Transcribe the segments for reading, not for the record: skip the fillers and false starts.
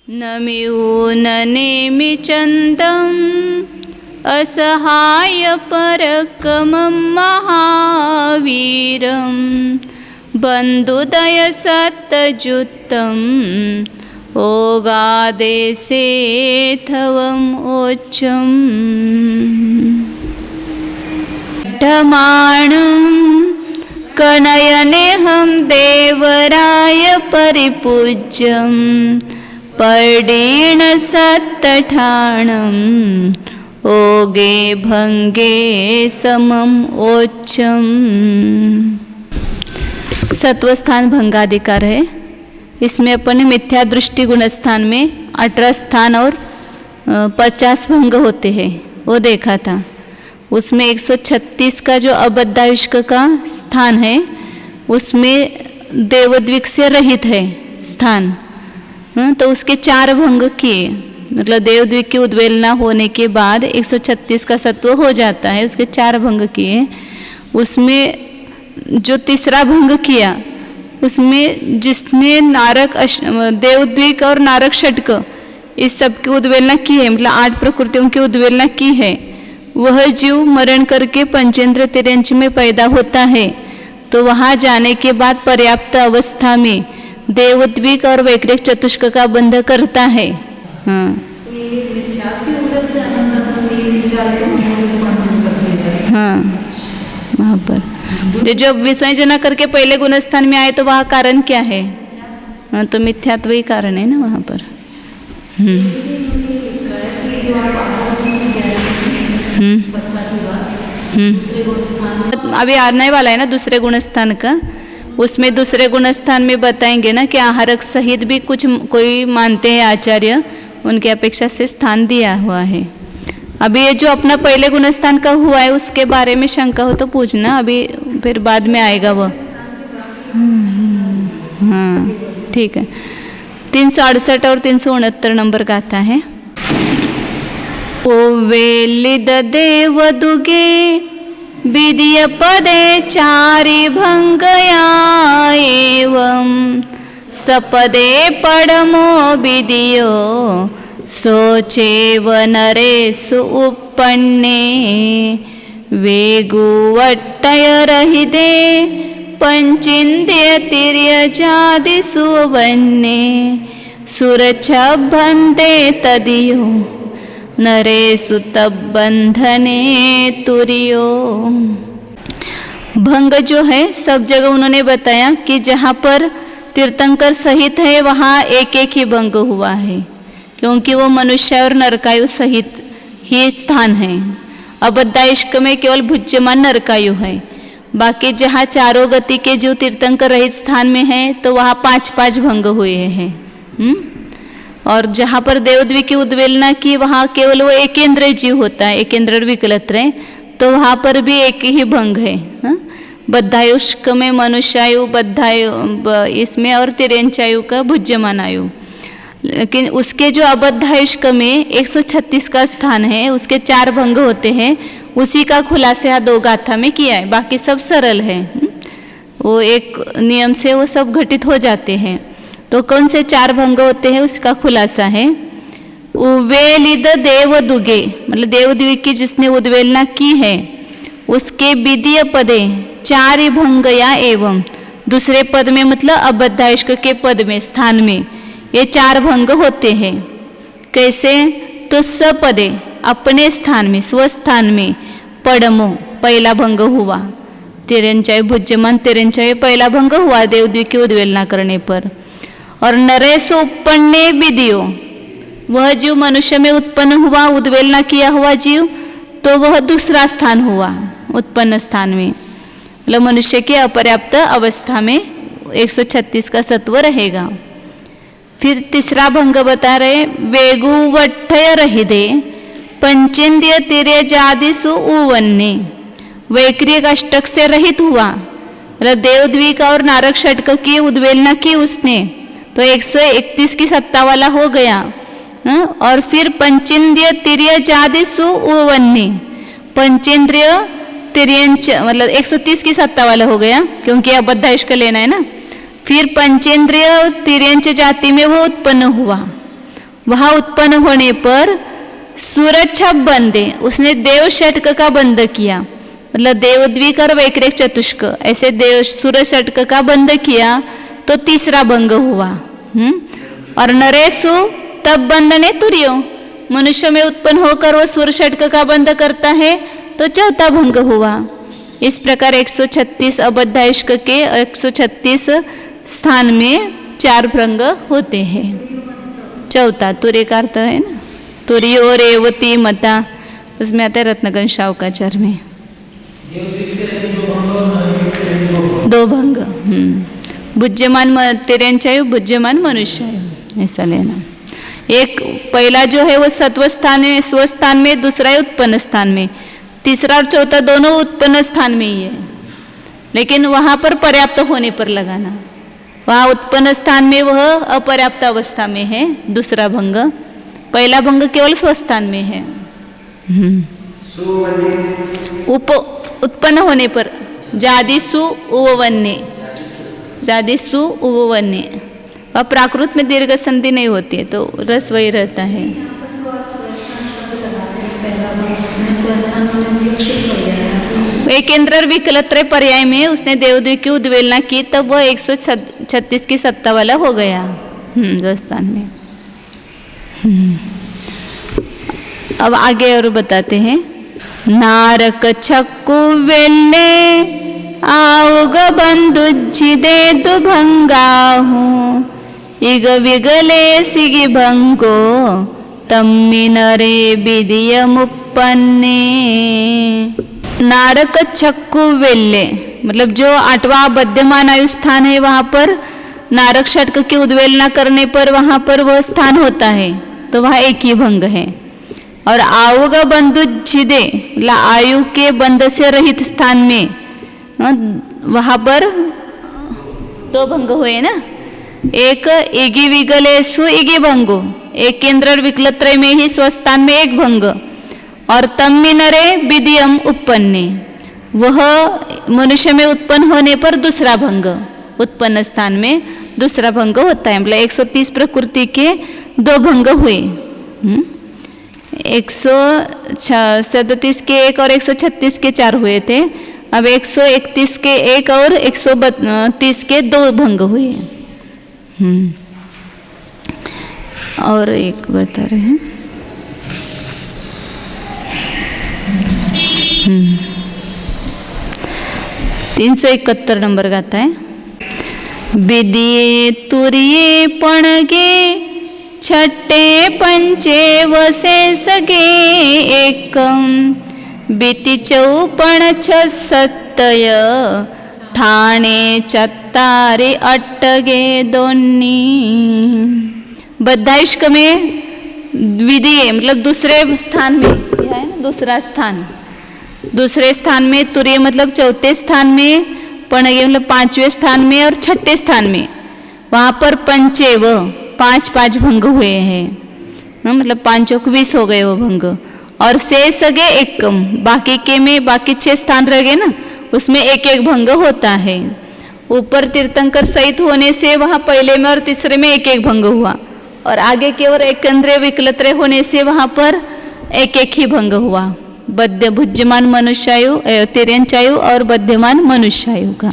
न मिऊन नेमि चंदम असहाय परकमं महावीरं बंधुदय सत्तजुत्तम ओगादेसेथवम् ओच्चम ढमाणं कनयनेहं देवराय परिपूज्यं पर्डीण सत्तठाणं ओगे भंगे समम ओच्चम। सत्वस्थान भंगाधिकार है। इसमें अपन मिथ्या दृष्टि गुणस्थान में 18 स्थान और 50 भंग होते हैं, वो देखा था। उसमें 136 का जो अबद्धायुष्क का स्थान है उसमें देवद्विक से रहित है स्थान, तो उसके 4 भंग किए, मतलब देवद्विक की उद्वेलना होने के बाद 136 का सत्व हो जाता है, उसके 4 भंग किए। उसमें जो तीसरा भंग किया उसमें जिसने नारक देवद्विक और नारक षटक इस सब की उद्वेलना की है, मतलब 8 प्रकृतियों की उद्वेलना की है, वह जीव मरण करके पंचेंद्र तिर्यंच में पैदा होता है। तो वहाँ जाने के बाद पर्याप्त अवस्था में देवद्विक और वैकृक चतुष्क का बंध करता है। हाँ हाँ, वहाँ पर जब विसर्जना करके पहले गुणस्थान में आए तो वहाँ कारण क्या है? हाँ, तो मिथ्यात्व ही कारण है ना वहाँ पर। अभी आने वाला है ना दूसरे गुणस्थान का, उसमें दूसरे गुणस्थान में बताएंगे ना कि आहारक सहित भी कुछ कोई मानते हैं आचार्य, उनके अपेक्षा से स्थान दिया हुआ है। अभी ये जो अपना पहले गुणस्थान का हुआ है उसके बारे में शंका हो तो पूछना, अभी फिर बाद में आएगा वो। हाँ ठीक है। 368 और 369 नंबर का आता है। ओ वेलिद देवदुगे विद्य पदे चारि भंगया एवं सपदे पडमो विदियो सोचेव नरेषु उपन्ने वेगुवट्टय रहिते पंचिन्द्रिय तिर्यजादिषु वन्ये सुरच्छभन्ते तदियो नरेषु तब्बंधने तुरियो। भंग जो है सब जगह उन्होंने बताया कि जहाँ पर तीर्थंकर सहित है वहाँ एक एक ही भंग हुआ है, क्योंकि वो मनुष्य और नरकायु सहित ही स्थान है। अबद्धायुष्क में केवल भुज्यमान नरकायु है, बाकी जहाँ चारों गति के जीव तीर्थंकर रहित स्थान में है तो वहाँ 5-5 भंग हुए हैं। और जहाँ पर देवद्विक की उद्वेलना की वहाँ केवल वो एकेंद्र जीव होता है, एकेंद्र विकलत्रय, तो वहाँ पर भी एक ही भंग है। बद्धायुष्क में मनुष्यायु, बद्धायु इसमें और तिर्यंचायु का भुज्यमान आयु। लेकिन उसके जो अबद्धायुष्क में 136 का स्थान है उसके 4 भंग होते हैं, उसी का खुलासा 2 गाथा में किया है, बाकी सब सरल है। वो एक नियम से वो सब घटित हो जाते हैं। तो कौन से 4 भंग होते हैं उसका खुलासा है। उवेलिद देवदुगे, मतलब देवद्विक की जिसने उद्वेलना की है उसके विदीय पदे 4 भंग या एवं, दूसरे पद में मतलब अबद्धायुष्क के पद में स्थान में ये 4 भंग होते हैं। कैसे? तो सपदे अपने स्थान में स्वस्थान में पडमो पहला भंग हुआ, तिर्यंचाय भुज्यमान तिर्यंचाय पहला भंग हुआ देवद्विक की उद्वेलना करने पर। और नरेषु उपन्ने विदियो, वह जीव मनुष्य में उत्पन्न हुआ उद्वेलना किया हुआ जीव, तो वह दूसरा स्थान हुआ उत्पन्न स्थान में, मतलब मनुष्य की अपर्याप्त अवस्था में 136 का सत्व रहेगा। फिर तीसरा भंग बता रहे, वेगुवट्टय रहिते पंचेन्द्रिय तिर्यजादिषु उवन्ने, वैक्रिक अष्टक से रहित हुआ, मतलब देवद्विक और नारक षटक की उद्वेलना की उसने, तो 131 की सत्ता वाला हो गया। और फिर पंचेन्द्रिय तिर्यजादिषु उवन्ने, पंचेन्द्रिय तिर्यंच मतलब 130 की सत्ता वाला हो गया, क्योंकि अबद्धायुष्क लेना है ना। फिर पंचेंद्रिय तिर्यंच जाति में वो उत्पन्न हुआ, वहाँ उत्पन्न होने पर सूरज छप बंदे, उसने देव षटक का बंद किया, मतलब देवद्विक और वैक्रिक चतुष्क, ऐसे देव सूरज षटक का बंद किया तो तीसरा भंग हुआ। और नरेशु तब बंधने तुर्यो, मनुष्य में उत्पन्न होकर वो सूर्य षटक का बंध करता है तो चौथा भंग हुआ। इस प्रकार 136 अबद्धायुष्क के 136 स्थान में 4 भंग होते हैं। चौथा तुर्य का अर्थ है ना, तुर्यो रेवती मता, उसमें आता है रत्नगंज शावकाचार्य में 2 भंग। बुद्धिमान तिर्यंचायु, बुद्धिमान मनुष्यायु, ऐसा लेना। एक पहला जो है वो सत्व स्थान में, स्वस्थान में, दूसरा है उत्पन्न स्थान में, तीसरा और चौथा दोनों उत्पन्न स्थान में ही है, लेकिन वहाँ पर पर्याप्त होने पर लगाना। वहाँ उत्पन्न स्थान में वह अपर्याप्त अवस्था में है दूसरा भंग, पहला भंग केवल स्वस्थान में है। उत्पन्न होने पर जादिसु उवन्ने, जादिसु उवन्ने, और प्राकृत में दीर्घ संधि नहीं होती है तो रस वही रहता है। एकेंद्र विकलत्रय पर्याय में उसने देवद्विक की उद्वेलना की, तब वह 136 की सत्ता वाला हो गया स्थान में। अब आगे और बताते हैं। नारक छक्कु वेल्ले आउग बंधुज्जिदे दुभंगाहु इग विगले सिगि भंगो तम्मिनरे विदिय मुप्पन्ने। नारक छक्कु वेल्ले मतलब जो 8वां बद्यमान आयु स्थान है, वहाँ पर नारक षटक की उद्वेलना करने पर वहाँ पर वह स्थान होता है, तो वहाँ एक ही भंग है। और आउग बंधुज्जिदे मतलब आयु के बंध से रहित स्थान में वहाँ पर 2 भंग हुए ना। एक इगी विगलेसु इगी भंगो, एक केंद्र विकलत्रय में ही स्वस्थान में एक भंग, और तम्मिनरे विदियम उत्पन्ने, वह मनुष्य में उत्पन्न होने पर दूसरा भंग, उत्पन्न स्थान में दूसरा भंग होता है। मतलब 130 प्रकृति के 2 भंग हुए, 137 के 1 और 136 के 4 हुए थे। अब 131 के 1 और 132 के 2 भंग हुए। और एक बता रहे हैं 371 नंबर का आता है। विदिये तुरिये पणगे छट्टे पंचे वसे सगे एकम बीती चौपण 6 ठाणे चत्तारे अट्टगे दोन्नी। बद्धायुष्क में द्वितीय मतलब दूसरे स्थान में, यह है ना दूसरा स्थान, दूसरे स्थान में तुर्य मतलब चौथे स्थान में, पणगे मतलब 5वें स्थान में, और 6ठे स्थान में वहाँ पर पंचेव 5 भंग हुए हैं, मतलब 5 को 20 हो गए वो भंग। और से सगे एकम, बाकी के में बाकी 6 स्थान रह गए ना, उसमें एक भंग होता है। ऊपर तीर्थंकर सहित होने से वहाँ पहले में और तीसरे में एक भंग हुआ, और आगे केवल एकेंद्रीय विकलत्रय होने से वहाँ पर एक ही भंग हुआ। बुद्धिमान मनुष्यायु, तिर्यंचायु और बद्यमान मनुष्यायु का।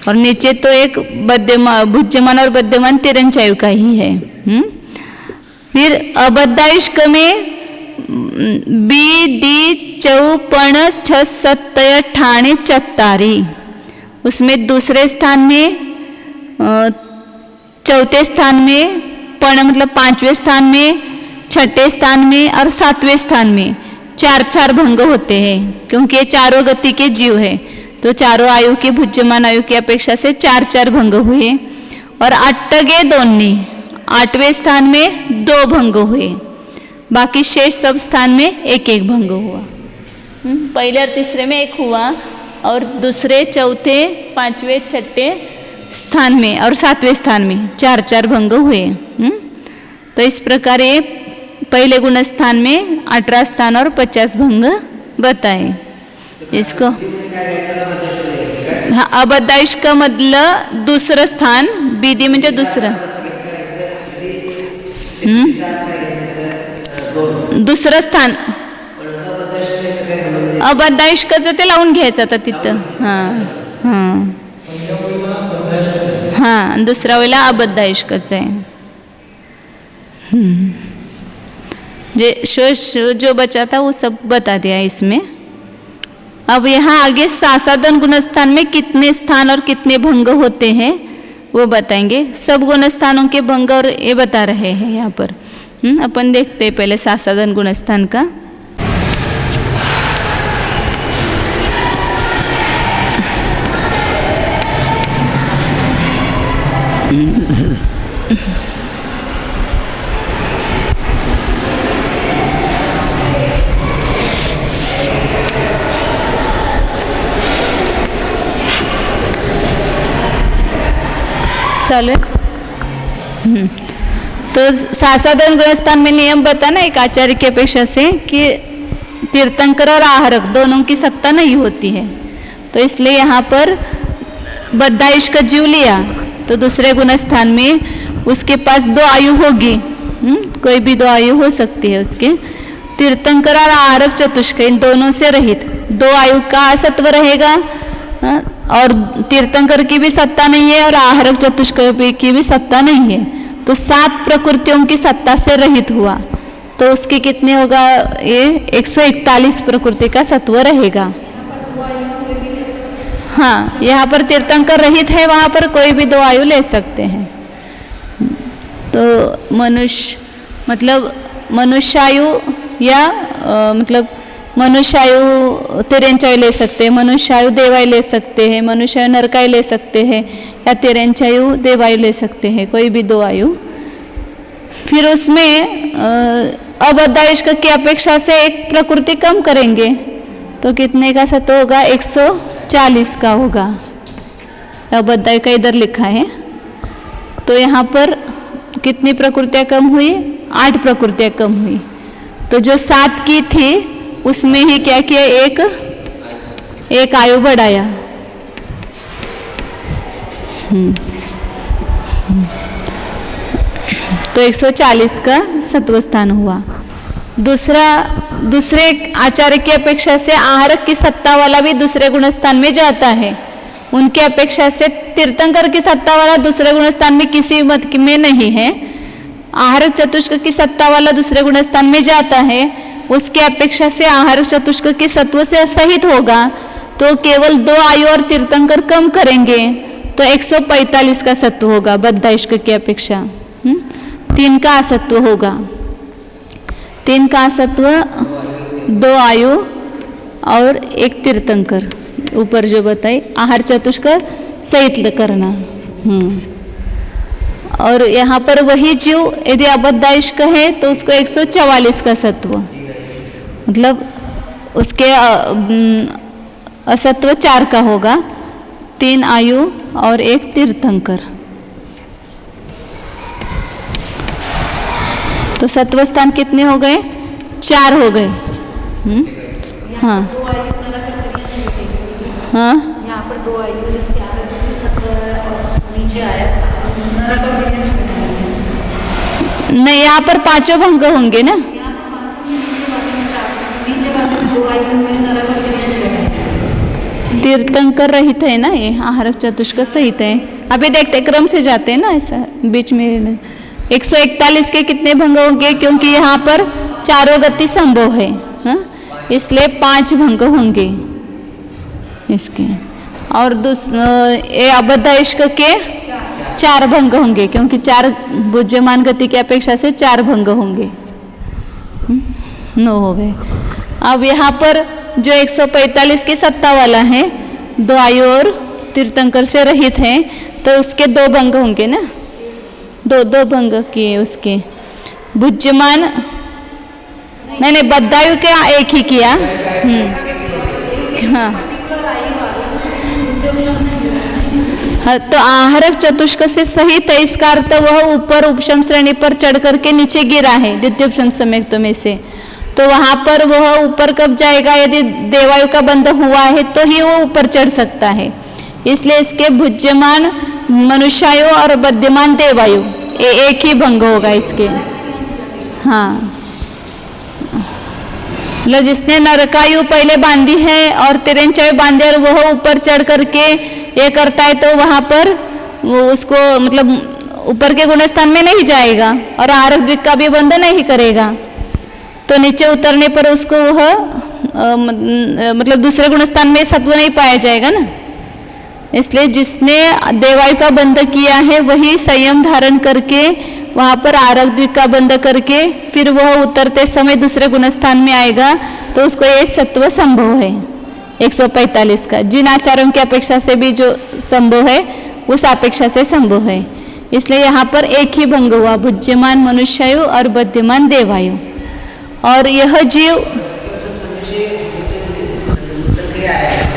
और नीचे तो एक बुद्धिमान और बद्यमान तिर्यंचायु का ही है। फिर अबद्धायुष्क में बीदी चौपण 6 ठाणे चत्तारी, उसमें दूसरे स्थान में, चौथे स्थान में, पण मतलब 5वें स्थान में, 6ठे स्थान में और 7वें स्थान में 4 भंग होते हैं, क्योंकि ये चारों गति के जीव है, तो चारों आयु के बुद्धिमान आयु की अपेक्षा से 4 भंग हुए। और अट्टगे दोन्नी, 8वें स्थान में 2 भंग हुए, बाकी शेष सब स्थान में एक भंग हुआ। पहले और तीसरे में 1 हुआ, और दूसरे, चौथे, 5वें, 6ठे स्थान में और 7वें स्थान में 4 भंग हुए। तो इस प्रकार ये पहले गुण स्थान में 18 स्थान और 50 भंग बताए। इसको हाँ, अबद्धायुष्क मधलं दूसरं स्थान, बीदी म्हणजे दुसरं, दुसरं स्थान अबद्धायुष्काचं ते लावून घ्यायचं आता तिथं. हां दुसऱ्या वेळेला अबद्धायुष्काचं आहे. जो बचा था वो सब बता दिया इसमें. अब यहाँ आगे सासादन गुणस्थान में कितने स्थान और कितने भंग होते हैं वो बताएंगे. सब गुणस्थानों के भंग और ये बता रहे हैं यहाँ पर. अपन देखते हैं पहले सासादन गुणस्थान का. चालू है. तो सासादन गुणस्थान में नियम बता ना एक आचार्य की अपेक्षा से कि तीर्थंकर और आहरक दोनों की सत्ता नहीं होती है. तो इसलिए यहाँ पर बद्धायुष का जीव लिया तो दूसरे गुणस्थान में उसके पास 2 आयु होगी. कोई भी 2 आयु हो सकती है उसके. तीर्थंकर और आहरक चतुष्क इन दोनों से रहित 2 आयु का असत्व रहेगा. और तीर्थंकर की भी सत्ता नहीं है और आहरक चतुष्क की भी सत्ता नहीं है. तो 7 प्रकृतियों की सत्ता से रहित हुआ तो उसके कितने होगा ये 141 प्रकृति का सत्व रहेगा. हाँ यहाँ पर तीर्थंकर रहित है वहाँ पर कोई भी 2 आयु ले सकते हैं. तो मतलब मनुष्यायु या मतलब मनुष्यायु 43 ले सकते हैं, मनुष्यायु देवायु ले सकते हैं, मनुष्यायु नरकायु ले सकते हैं या 43 देवायु ले सकते हैं. कोई भी 2 आयु. फिर उसमें अबद्धायुष की अपेक्षा से एक प्रकृति कम करेंगे तो कितने का सत्व होगा 140 का होगा. अबद्धायु का इधर लिखा है. तो यहाँ पर कितनी प्रकृतियाँ कम हुई 8 प्रकृतियाँ कम हुई. तो जो 7 की थी उसमें ही क्या किया एक आयु बढ़ाया. तो 140 का सत्व स्थान हुआ. दूसरे आचार्य की अपेक्षा से आहरक की सत्ता वाला भी दूसरे गुणस्थान में जाता है. उनकी अपेक्षा से तीर्थंकर की सत्ता वाला दूसरे गुणस्थान में किसी मत में नहीं है. आहरक चतुष्क की सत्ता वाला दूसरे गुणस्थान में जाता है. उसके अपेक्षा से आहरक चतुष्क के सत्व से सहित होगा तो केवल 2 आयु और तीर्थंकर कम करेंगे तो 145 का सत्व होगा बद्धायुष की अपेक्षा. 3 का असत्व होगा. 3 का असत्व 2 आयु और 1 तीर्थंकर ऊपर जो बताई आहार चतुष्क सहित करना. और यहाँ पर वही जीव यदि अबद्धायुष है तो उसको 144 का सत्व मतलब उसके असत्व 4 का होगा. 3 आयु और 1 तीर्थंकर. तो सत्व स्थान कितने हो गए 4 हो गए. हाँ हाँ यहाँ पर 2 आयु जिसके आगे सत्व नीचे आया नहीं यहाँ पर 5 भंग होंगे ना. तीर्थंकर रहित है ना ये आहरक चतुष्क सहित है. अभी देखते क्रम से जाते हैं ना ऐसा बीच में. 141 के कितने भंग होंगे क्योंकि यहाँ पर 4 गति संभव है. इसलिए 5 भंग होंगे इसके. और ये अबद्धायुष के 4 भंग होंगे क्योंकि 4 बुद्धिमान गति की अपेक्षा से 4 भंग होंगे. 9 हो गए. अब यहाँ पर जो 145 की सत्ता वाला है 2 आयु और तीर्थंकर से रहित है तो उसके 2 भंग होंगे ना. 2 भंग किए उसके. बुद्धिमान नहीं बद्धायु के 1 ही किया. हाँ तो आहरक चतुष्क से सहित है इसका अर्थ वह ऊपर उपशम श्रेणी पर चढ़ करके नीचे गिरा है द्वितीय उपशम संयुक्तों में से. तो वहां पर वह ऊपर कब जाएगा यदि देवायु का बंध हुआ है तो ही वो ऊपर चढ़ सकता है. इसलिए इसके भुज्यमान मनुष्यायु और बद्यमान देवायु ये 1 ही भंग होगा इसके. हाँ, मतलब जिसने नरकायु पहले बांधी है और तिरंचायु बांधे और वह ऊपर चढ़ करके ये करता है, तो वहाँ पर वो उसको मतलब ऊपर के गुणस्थान में नहीं जाएगा और आहारक द्विक का भी बंध नहीं करेगा, तो नीचे उतरने पर उसको वह मतलब दूसरे गुणस्थान में सत्व नहीं पाया जाएगा ना। इसलिए जिसने देवायु का बंध किया है वही संयम धारण करके वहाँ पर आहारक द्विक का बंध करके फिर वह उतरते समय दूसरे गुणस्थान में आएगा, तो उसको ये सत्व संभव है 145 का। जिन आचार्यों की अपेक्षा से भी जो संभव है उस अपेक्षा से संभव है। इसलिए यहाँ पर एक ही भंग हुआ, भुज्यमान मनुष्यायु और बध्यमान देवायु। और यह जीव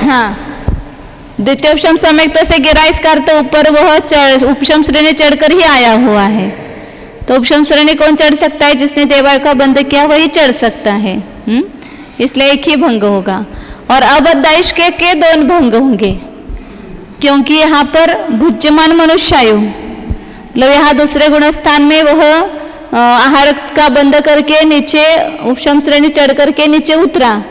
हाँ द्वितीय उपशम सम्यक तो से गिरा, इसका अर्थ ऊपर वह उपशम श्रेणी चढ़कर ही आया हुआ है। तो उपशम श्रेणी कौन चढ़ सकता है? जिसने देवायु का बंध किया वही चढ़ सकता है। इसलिए एक ही भंग होगा। और अबद्धाइश के दोनों भंग होंगे, क्योंकि यहाँ पर भुज्यमान मनुष्यायु मतलब यहाँ दूसरे गुणस्थान में वह आहार का बंध करके नीचे उपशम श्रेणी चढ़ करके नीचे उतरा,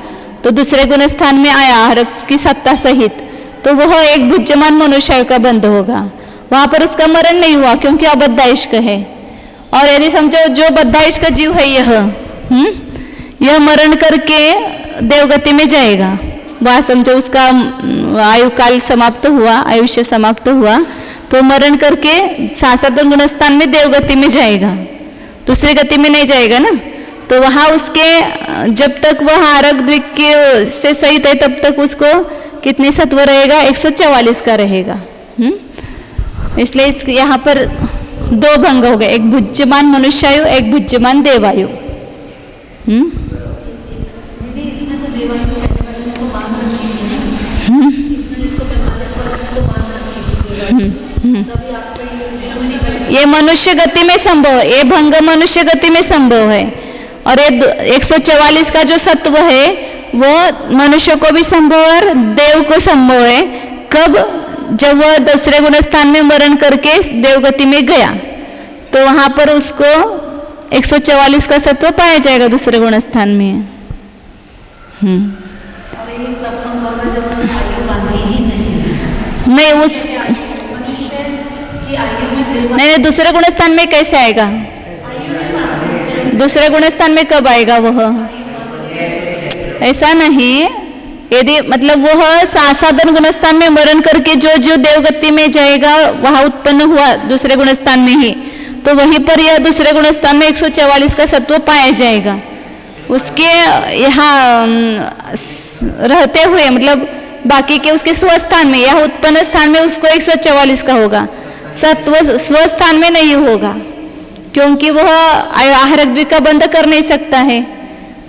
तो दूसरे गुणस्थान में आया आहार की सत्ता सहित, तो वह एक भुज्यमान मनुष्यायु का बंध होगा। वहाँ पर उसका मरण नहीं हुआ क्योंकि अबद्धाइष्क है। और यदि समझो जो बद्धाइष्क जीव है यह मरण करके देवगति में जाएगा, वह समझो उसका आयु काल समाप्त हुआ, आयुष्य समाप्त हुआ, तो मरण करके सासाधन गुणस्थान में देवगति में जाएगा, दूसरी गति में नहीं जाएगा ना। तो वहाँ उसके जब तक वह आहारक द्विक से सहित है तब तक उसको कितनी सत्व रहेगा? 144 का रहेगा। इसलिए इस यहाँ पर दो भंग हो गए, एक भुज्यमान मनुष्यायु, एक भुज्यमान देवायु। ये मनुष्य गति में संभव है, ये भंग मनुष्य गति में संभव है। और ये 144 का जो सत्व है वो मनुष्य को भी संभव है और देव को संभव है। कब? जब वह दूसरे गुणस्थान में मरण करके देवगति में गया, तो वहां पर उसको 144 का सत्व पाया जाएगा दूसरे गुणस्थान में। नहीं उस नहीं दूसरे गुणस्थान में कैसे आएगा? दूसरे गुणस्थान में कब आएगा वह? ऐसा नहीं, यदि मतलब वह सासाधन गुणस्थान में मरण करके जो जो देवगति में जाएगा वहां उत्पन्न हुआ दूसरे गुणस्थान में ही, तो वहीं पर यह दूसरे गुणस्थान में 144 का सत्व पाया जाएगा। उसके यहाँ रहते हुए मतलब बाकी के उसके स्वस्थान में, यह उत्पन्न स्थान में उसको 144 का होगा, सत्व स्वस्थान में नहीं होगा, क्योंकि वह आहारक द्विक का बंध कर नहीं सकता है।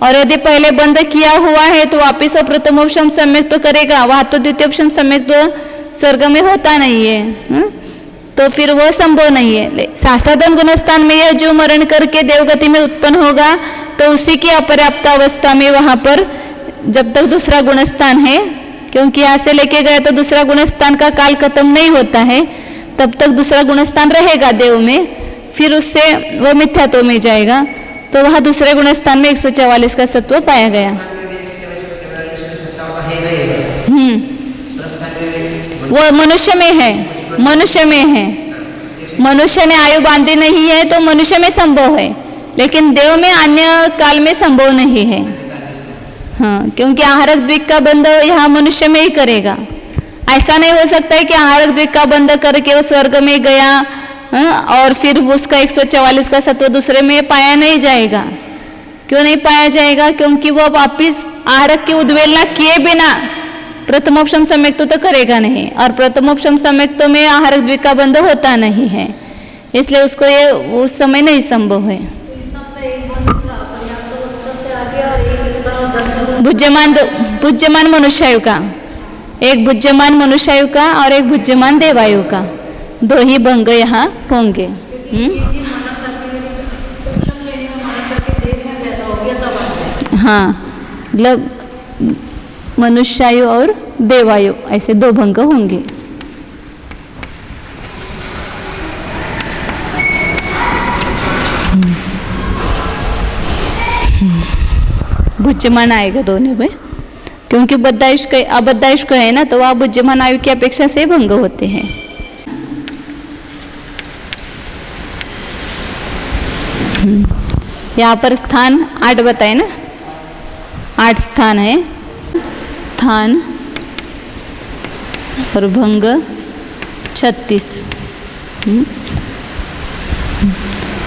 और यदि पहले बंध किया हुआ है तो वापिस वो प्रथमोपशम सम्यक तो करेगा, वहां तो द्वितीयोपशम सम्यक तो स्वर्ग में होता नहीं है, तो फिर वह संभव नहीं है। सासाधन गुणस्थान में यह जो मरण करके देवगति में उत्पन्न होगा, तो उसी की अपर्याप्त अवस्था में वहां पर जब तक दूसरा गुणस्थान है, क्योंकि यहाँ से लेके गए तो दूसरा गुणस्थान का काल खत्म नहीं होता है, तब तक दूसरा गुणस्थान रहेगा देव में, फिर उससे वह मिथ्यात्व में जाएगा, तो वह दूसरे गुणस्थान में 144 का सत्व पाया गया। वो मनुष्य में है, मनुष्य में है, मनुष्य ने आयु बांधी नहीं है तो मनुष्य में संभव है, लेकिन देव में अन्य काल में संभव नहीं है। हाँ, क्योंकि आहारक द्विक का बंध यहाँ मनुष्य में ही करेगा। ऐसा नहीं हो सकता है कि आहारक द्विक का बंध करके वो स्वर्ग में गया और फिर उसका 144 का सत्व दूसरे में पाया नहीं जाएगा। क्यों नहीं पाया जाएगा? क्योंकि वो वापिस आहारक की उद्वेलना किए बिना प्रथमोपशम सम्यक तो करेगा नहीं, और प्रथमोपशम सम्यक तो में आहारक द्विक का बंध होता नहीं है, इसलिए उसको ये उस समय नहीं संभव है। भुज्यमान मनुष्यायु का, एक भुज्यमान मनुष्यायु का और एक भुज्यमान देवायु का, दो ही भंग यहाँ होंगे। हाँ, मतलब मनुष्यायु और देवायु ऐसे दो भंग होंगे। भुज्यमान आएगा दोनों में, क्योंकि अबद्धायुष्क है ना, तो वह भुज्यमान आयु की अपेक्षा से भंग होते हैं। यहाँ पर स्थान 8 बताए ना, 8 स्थान है, स्थान और भंग 36।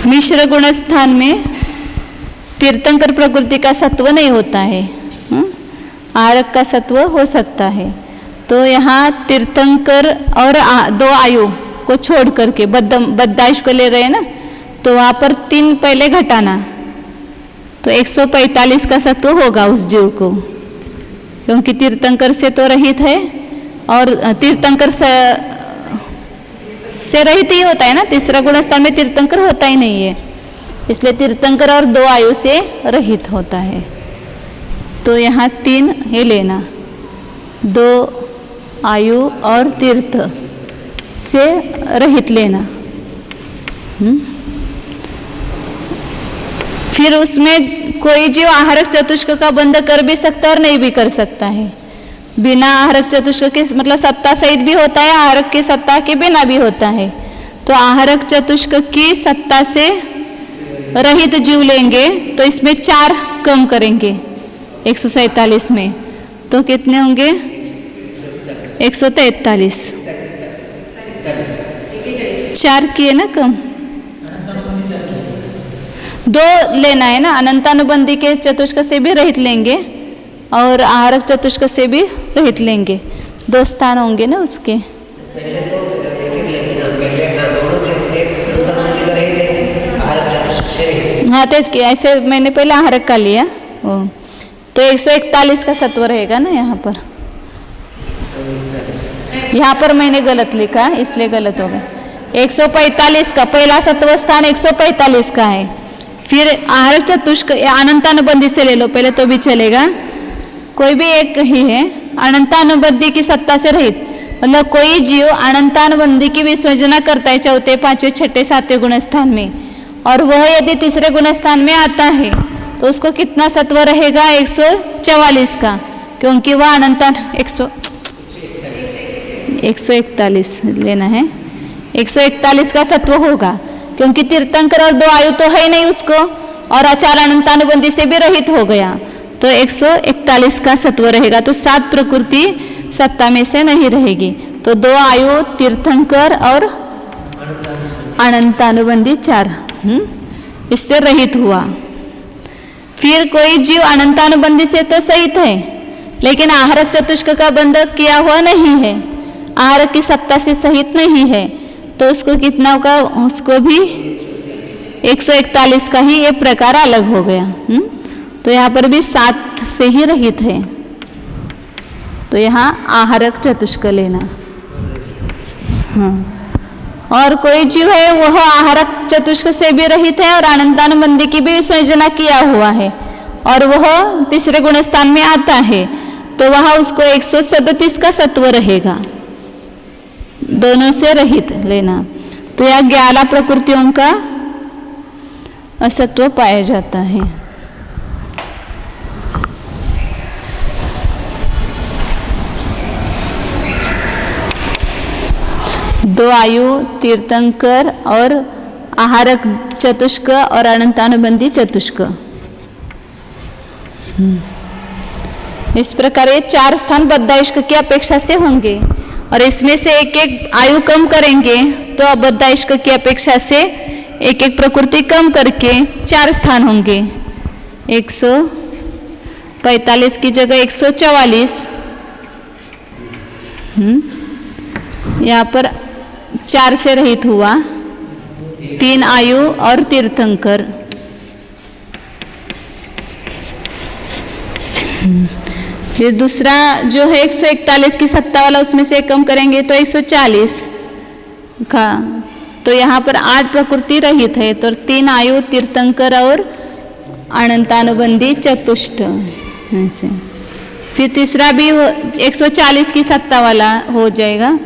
मिश्र गुण स्थान में तीर्थंकर प्रकृति का सत्व नहीं होता है, आहारक का सत्व हो सकता है। तो यहाँ तीर्थंकर और 2 आयु को छोड़ करके बद्धायुष को ले रहे हैं ना, तो वहाँ पर 3 पहले घटाना, तो 145 का सत्व होगा उस जीव को, क्योंकि तीर्थंकर से तो रहित है, और तीर्थंकर से रहित ही होता है ना, तीसरा गुण स्थान में तीर्थंकर होता ही नहीं है, इसलिए तीर्थंकर और 2 आयु से रहित होता है। तो यहाँ 3 ही लेना, 2 आयु और तीर्थ से रहित लेना। फिर उसमें कोई जीव आहारक चतुष्क का बंध कर भी सकता है और नहीं भी कर सकता है। बिना आहारक चतुष्क के मतलब सत्ता सहित भी होता है, आहारक की सत्ता के बिना भी होता है। तो आहारक चतुष्क की सत्ता से रहित जीव लेंगे तो इसमें 4 कम करेंगे 147 में, तो कितने होंगे 143। 4 किए ना कम, 2 लेना है ना, अनंतानुबंधी के चतुष्क से भी रहित लेंगे और आहारक चतुष्क से भी रहित लेंगे, 2 स्थान होंगे ना उसके। हाँ तेज किया, ऐसे मैंने पहले आहारक का लिया, तो 141 का सत्व रहेगा ना यहाँ पर। यहाँ पर मैंने गलत लिखा इसलिए गलत हो गया। 145 का पहला सत्व स्थान 145 का है। फिर आहारक चतुष्क अनंतानुबंधी से ले लो पहले तो भी चलेगा, कोई भी एक ही है अनंतानुबंधी की सत्ता से रहित, मतलब कोई जीव अनंतानुबंधी की विसर्जना करता है 4, 5, 6, 7 गुण स्थान में, और वह यदि तीसरे गुण स्थान में आता है तो उसको कितना सत्व रहेगा 144 का, क्योंकि वह अनंता 141 लेना है, 141 का सत्व होगा, क्योंकि तीर्थंकर और 2 आयु तो है ही नहीं उसको, और आचार अनंतानुबंधी से भी रहित हो गया, तो 141 का सत्व रहेगा। तो 7 प्रकृति सत्ता में से नहीं रहेगी, तो 2 आयु तीर्थंकर और अनंतानुबंधी 4 इससे रहित हुआ। फिर कोई जीव अनंतानुबंधी से तो सहित है, लेकिन आहारक चतुष्क का बंध किया हुआ नहीं है, आहारक की सत्ता से सहित नहीं है, तो उसको कितना होगा, उसको भी 141 का ही ये प्रकार अलग हो गया। तो यहाँ पर भी 7 से ही रहित है, तो यहाँ आहारक चतुष्क लेना। हाँ, और कोई जीव है वह आहारक चतुष्क से भी रहित है और अनंतानुबंधी की भी विसर्जना किया हुआ है, और वह तीसरे गुण स्थान में आता है, तो वहाँ उसको 137 का सत्व रहेगा, दोनों से रहित लेना। तो यह 11 प्रकृतियों का असत्व पाया जाता है। दो आयु तीर्थंकर और आहारक चतुष्क और अनंतानुबंधी चतुष्क, इस प्रकार ये 4 स्थान बद्धायुष्क की अपेक्षा से होंगे, और इसमें से एक एक आयु कम करेंगे तो अबद्धायुष्क की अपेक्षा से एक एक प्रकृति कम करके 4 स्थान होंगे। 145 की जगह 144, यहाँ पर 4 से रहित हुआ, 3 आयु और तीर्थंकर। फिर दूसरा जो है 141 की सत्ता वाला, उसमें से कम करेंगे तो 140 का, तो यहाँ पर 8 प्रकृति रहित है, तो 3 आयु तीर्थंकर और अनंतानुबंधी चतुष्ट ऐसे। फिर तीसरा भी 140 की सत्ता वाला हो जाएगा,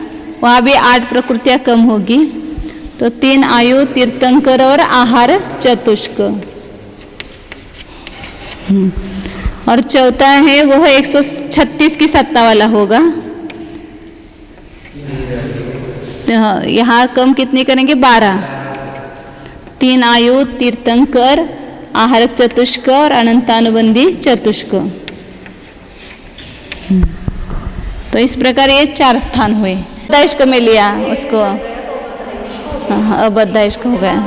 वहाँ भी 8 प्रकृतियाँ कम होगी, तो 3 आयु तीर्थंकर और आहार चतुष्क। और चौथा है वह 136 की सत्ता वाला होगा। यहाँ कम कितनी करेंगे 12। 3 आयु, तीर्थंकर, आहारक चतुष्क और अनंतानुबंधी चतुष्क। तो इस प्रकार ये 4 स्थान हुए। बद्धाइष्क में लिया उसको, बद्धाइष्क हो गया।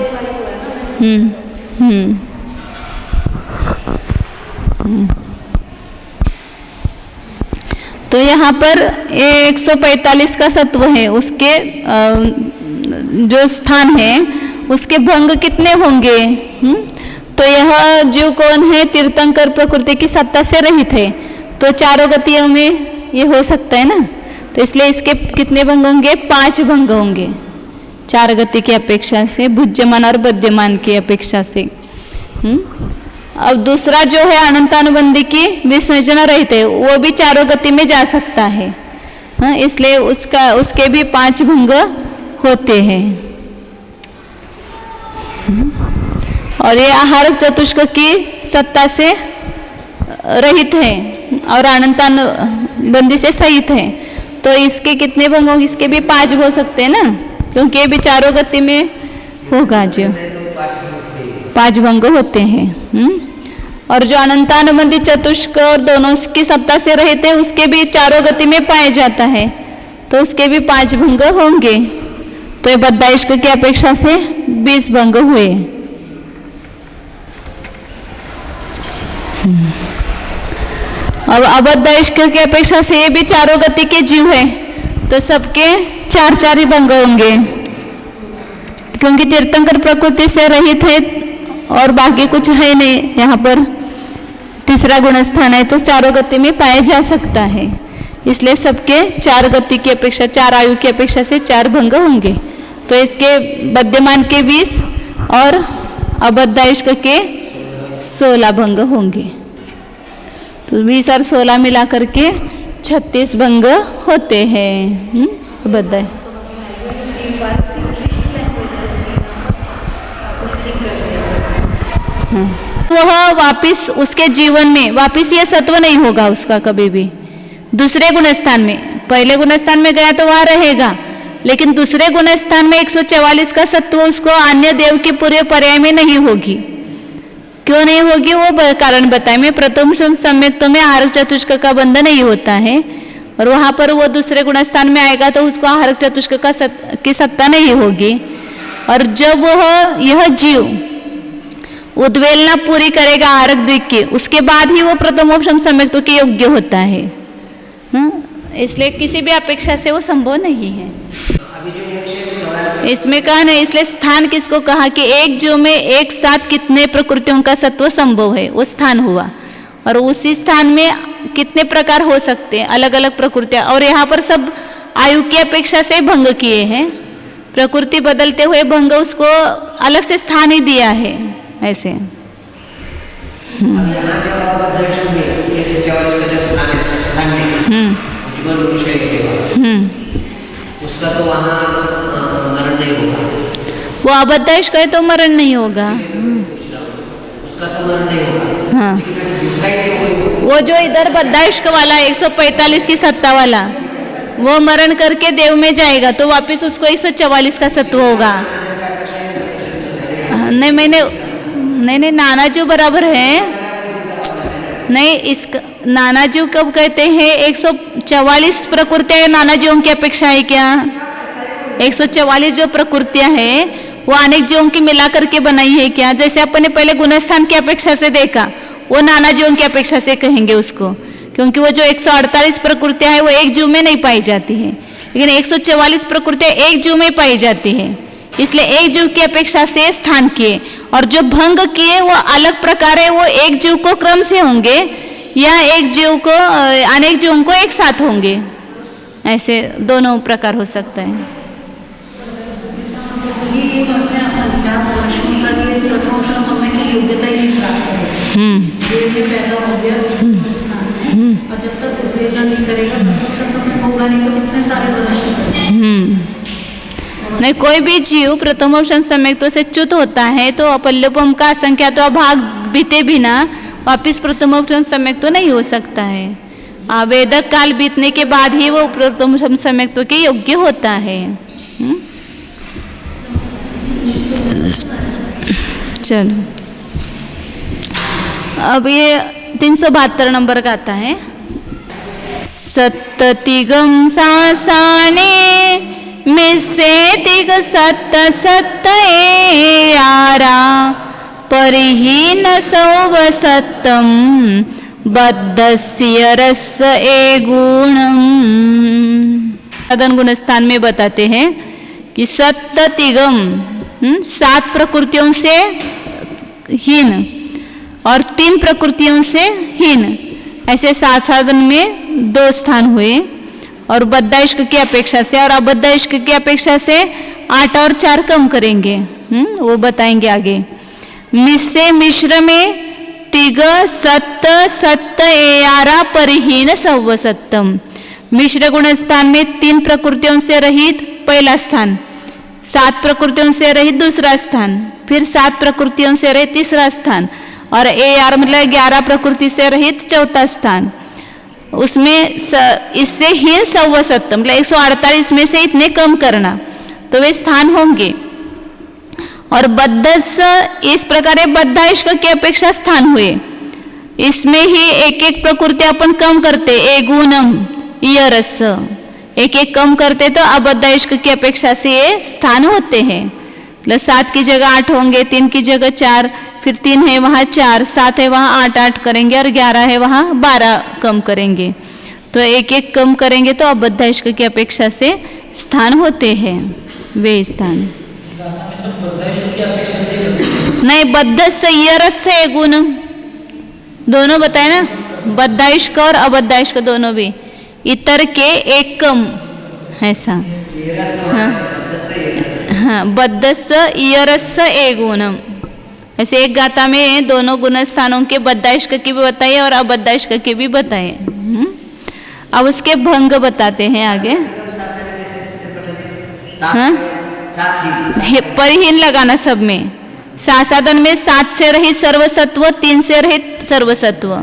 तो यहाँ पर 145 का सत्व है, उसके जो स्थान है उसके भंग कितने होंगे? तो यह जीव कौन है? तीर्थंकर प्रकृति की सत्ता से रहित है, तो 4 गतियों में ये हो सकता है ना। तो इसलिए इसके कितने भंग होंगे? 5 भंग होंगे 4 गति की अपेक्षा से, भुज्यमान और बद्यमान की अपेक्षा से। अब दूसरा जो है अनंतानुबंधी की विसर्जना रहित है, वो भी 4 गति में जा सकता है। इसलिए उसके भी 5 भंग होते हैं। और ये आहारक चतुष्क की सत्ता से रहित है और अनंतानुबंधी से सहित है, तो इसके कितने भंग होंगे? इसके भी 5 हो सकते हैं ना, क्योंकि ये भी 4 गति में होगा जो 5 भंग होते हैं। और जो अनंतानुबंधी चतुष्क और दोनों की सत्ता से रहते हैं उसके भी 4 गति में पाया जाता है, तो उसके भी 5 भंग होंगे। तो ये बद्धाइष्क की अपेक्षा से 20 भंग हुए। अब अबद्धाइष्क की अपेक्षा से ये भी 4 गति के जीव है, तो सबके 4 ही भंग होंगे, क्योंकि तीर्थंकर प्रकृति से रहित है और बाकी कुछ है नहीं। यहाँ पर तीसरा गुण स्थान है, तो 4 गति में पाया जा सकता है, इसलिए सबके 4 गति की अपेक्षा, 4 आयु की अपेक्षा से 4 भंग होंगे। तो इसके बद्यमान के 20 और अबद्धाइष्क के 16 भंग होंगे। तो 20 और 16 मिला करके 36 भंग होते हैं अबद्धाय। वह वापिस उसके जीवन में वापिस ये सत्व नहीं होगा उसका कभी भी। दूसरे गुण स्थान में, पहले गुण स्थान में गया तो वहाँ रहेगा, लेकिन दूसरे गुण स्थान में 144 का सत्व उसको अन्य देव के पूरे पर्याय में नहीं होगी। क्यों नहीं होगी वो कारण बताए। मैं प्रथम सम्यक्तों में आहारक चतुष्क का बंध नहीं होता है, और वहाँ पर वो दूसरे गुण स्थान में आएगा तो उसको आहारक चतुष्क की सत्ता नहीं होगी। और जब वह यह जीव उद्वेलना पूरी करेगा आहारक द्विक की, उसके बाद ही वो प्रथमोपशम सम्यक्तों के योग्य होता है। इसलिए किसी भी अपेक्षा से वो संभव नहीं है। इसमें कहा नहीं, इसलिए स्थान किसको कहा कि एक जीव में एक साथ कितने प्रकृतियों का सत्व संभव है, वो स्थान हुआ। और उसी स्थान में कितने प्रकार हो सकते हैं, अलग अलग प्रकृतियां। और यहाँ पर सब आयु की अपेक्षा से भंग किए हैं, प्रकृति बदलते हुए भंग उसको अलग से स्थान ही दिया है ऐसे। उसका तो वहाँ मरण नहीं होगा। वो अबद्धाइष्क है तो मरण नहीं होगा। उसका तो मरण नहीं होगा। हाँ, वो जो इधर बद्धाइष्क वाला 145 की सत्ता वाला, वो मरण करके देव में जाएगा तो वापस उसको 144 का सत्व होगा। नहीं, नाना जीव बराबर है। नहीं, इस नाना जीव कब कहते हैं? 144 प्रकृतियां नाना जीवों की अपेक्षा है क्या? 144 जो प्रकृतियां हैं वो अनेक जीवों की मिला करके बनाई है क्या? जैसे अपने पहले गुणस्थान की अपेक्षा से देखा, वो नाना जीवों की अपेक्षा से कहेंगे उसको, क्योंकि वो जो 148 प्रकृतियां हैं वो एक जीव में नहीं पाई जाती है, लेकिन 144 प्रकृतियां एक जीव में पाई जाती है। इसलिए एक जीव की अपेक्षा से स्थान किए, और जो भंग किए वो अलग प्रकार है, वो एक जीव को क्रम से होंगे या एक जीव को अनेक जीवों को एक साथ होंगे, ऐसे दोनों प्रकार हो सकता है। और जब तक उद्वेलना नहीं करेगा प्रथम समय होगा नहीं, तो कितने सारे नहीं, कोई भी जीव प्रथमोपशम सम्यक्तों से च्युत होता है तो अपल्योपम का असंख्या तो अभाग बीते बिना वापिस प्रथमोपम सम्यक तो नहीं हो सकता है। वेदक काल बीतने के बाद ही वो प्रथमोपम सम्यक के योग्य होता है। चलो अब ये 372 नंबर का आता है। सत्ततिगम सासाने मिस्से तिग सत्त सत्त यारा परिहीन सौव सत्तम बद्धस्य रस ए गुणम। सदन गुण स्थान में बताते हैं कि सत्ततिगम 7 प्रकृतियों से हीन और 3 प्रकृतियों से हीन, ऐसे 7 साधन में 2 स्थान हुए। और बद्धा इश्क की अपेक्षा से और अबद्धा इश्क की अपेक्षा से 8 और 4 कम करेंगे, वो बताएंगे आगे। मिस्से मिश्र में तिग सत्त सत्त एयारा परिहीन सव्व सत्तम। मिश्र गुण स्थान में 3 प्रकृतियों से रहित पहला स्थान, 7 प्रकृतियों से रहित दूसरा स्थान, फिर 7 प्रकृतियों से रहित तीसरा स्थान, और एआर मतलब 11 प्रकृति से रहित चौथा स्थान। उसमें इससे हीन सव्व सत्तम मतलब 148 में से इतने कम करना तो वे स्थान होंगे। और बद्धस इस प्रकार बद्धा इश्क की अपेक्षा स्थान हुए। इसमें ही एक एक प्रकृति अपन कम करते, ए गुणम यरस एक एक कम करते तो अबद्धा इश्क की अपेक्षा से ये स्थान होते हैं। मतलब 7 की जगह 8 होंगे, 3 की जगह 4, फिर 3 है वहाँ 4, 7 है वहाँ 8 8 करेंगे और 11 है वहाँ 12 कम करेंगे। तो एक एक कम करेंगे तो अबद्धा इश्क की अपेक्षा से स्थान होते हैं वे स्थान। नहीं, बद्ध से यरस से गुण दोनों बताए ना, बद्धा इश्क और अबद्धा इश्क दोनों भी। इतर के एक कम ऐसा। हाँ, बद्धस यरस ए गुणम, ऐसे एक गाथा में दोनों गुण स्थानों के बद्धा इश्क की भी बताइए और अबद्धा इश्क की भी बताइए। अब उसके भंग बताते हैं आगे। हाँ, परिहीन लगाना सब में। सासादन में 7 से रहित सर्वसत्व, 3 से रहित सर्वसत्व।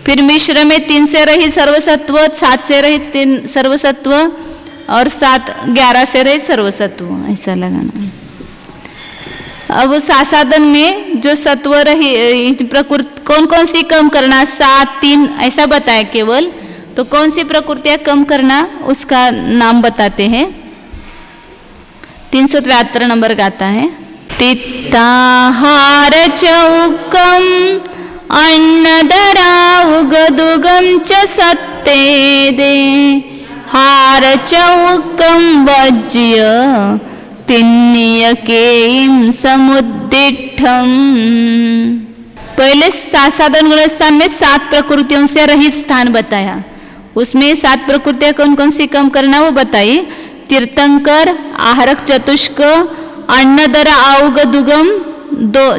फिर मिश्र में 3 से रहित सर्वसत्व, 7 से रहित 3 सर्वसत्व और 11 से रहित सर्वसत्व, ऐसा लगाना। अब सासादन में जो सत्व रही प्रकृति कौन कौन सी कम करना, 7 3 ऐसा बताया केवल। तो कौन सी प्रकृतियां कम करना उसका नाम बताते हैं। 373 नंबर का आता है। तित्ताहार चौकम अन्नदरा उगदुगम च सत्ते दे हार चौकम वज्य तिन्निय केम समुद्दिठम। पहले सासादन गुण स्थान में 7 प्रकृतियों से रहित स्थान बताया। उसमें 7 प्रकृतियां कौन कौन सी कम करना वो बताइए। तीर्थंकर, आहारक चतुष्क, अन्नदरा आउग दुगम,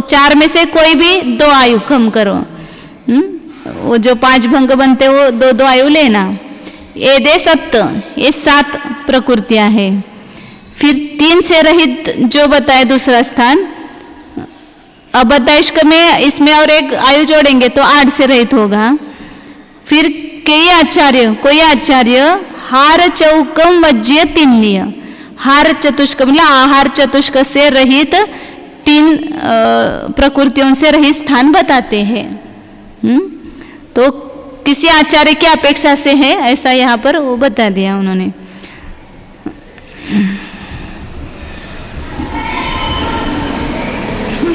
4 में से कोई भी 2 आयु कम करो। वो जो 5 भंग बनते वो 2 आयु लेना। एदे सत्त, ये 7 प्रकृतियां हैं। फिर 3 से रहित जो बताए दूसरा स्थान। अबद्धा इश्क में इसमें और एक आयु जोड़ेंगे तो 8 से रहित होगा। फिर कोई आचार्य हार चौकम वज्य तिन्निय, हार चतुष्क मतलब आहार चतुष्क से रहित 3 प्रकृतियों से रहित स्थान बताते हैं। तो किसी आचार्य की अपेक्षा से है ऐसा यहाँ पर वो बता दिया उन्होंने।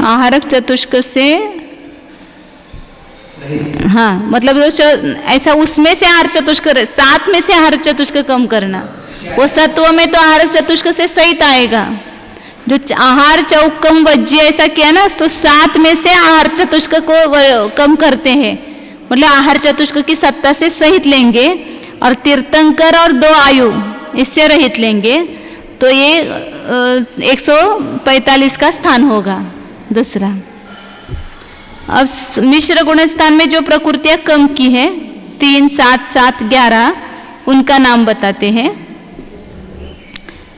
आहारक चतुष्क से, हाँ मतलब ऐसा उसमें से आहार चतुष्क 7 में से आहार चतुष्क कम करना। वो सत्व में तो आहार चतुष्क से सहित आएगा। जो आहार चौकम वज्य ऐसा किया ना तो 7 में से आहार चतुष्क को कम करते हैं, मतलब आहार चतुष्क की सत्ता से सहित लेंगे और तीर्थंकर और 2 आयु इससे रहित लेंगे तो ये 145 का स्थान होगा दूसरा। अब मिश्र गुण स्थान में जो प्रकृतियां कम की है 3 7 7 11 उनका नाम बताते हैं।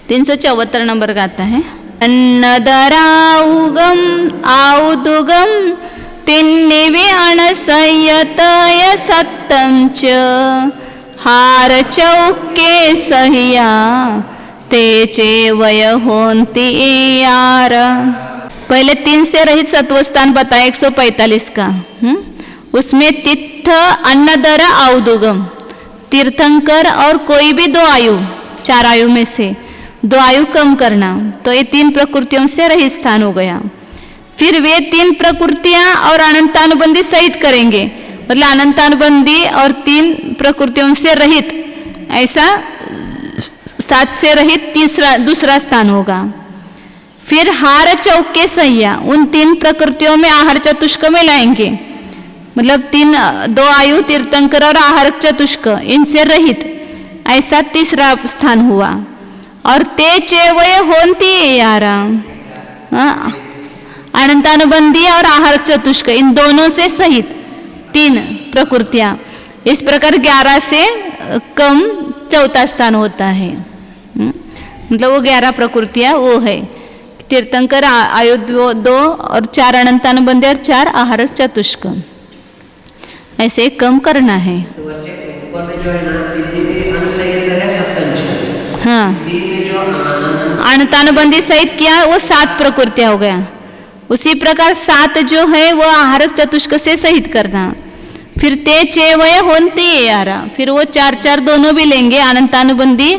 374 नंबर का आता है। अन्नदराउगम आउदुगम तिन्निवे संयतय सत्तम च हार चौके सहिया ते चेवय होंती यार। पहले 3 से रहित सत्वस्थान बताया 145 का। उसमें तित्थ अन्नदर औदुगम, तीर्थंकर और कोई भी 2 आयु, 4 आयु में से 2 आयु कम करना, तो ये 3 प्रकृतियों से रहित स्थान हो गया। फिर वे 3 प्रकृतियां और अनंतानुबंधी सहित करेंगे, मतलब अनंतानुबंधी और 3 प्रकृतियों से रहित, ऐसा 7 से रहित दूसरा स्थान होगा। फिर हार चौके सहिया, उन 3 प्रकृतियों में आहार चतुष्क में लाएंगे, मतलब 2 आयु तीर्थंकर और आहार चतुष्क इनसे रहित, ऐसा तीसरा स्थान हुआ। और ते चेवय होंती यारा, अनंतानुबंधी और आहार चतुष्क इन दोनों से सहित 3 प्रकृतियां, इस प्रकार 11 से कम चौथा स्थान होता है। मतलब वो 11 प्रकृतियां वो है तीर्थंकर आयु 2 और 4 अनंतानुबंधी और 4 आहार चतुष्क, ऐसे कम करना है। तो ऊपर में जो है ना 3 में अनसंयत है सप्तम। हाँ, 3 में जो अनंतानुबंधी सहित किया वो 7 प्रकृतियां हो गया। उसी प्रकार 7 जो है वो आहार चतुष्क से सहित करना। फिर ते चेवय होंती यारा, फिर वो 4 दोनों भी लेंगे, अनंतानुबंधी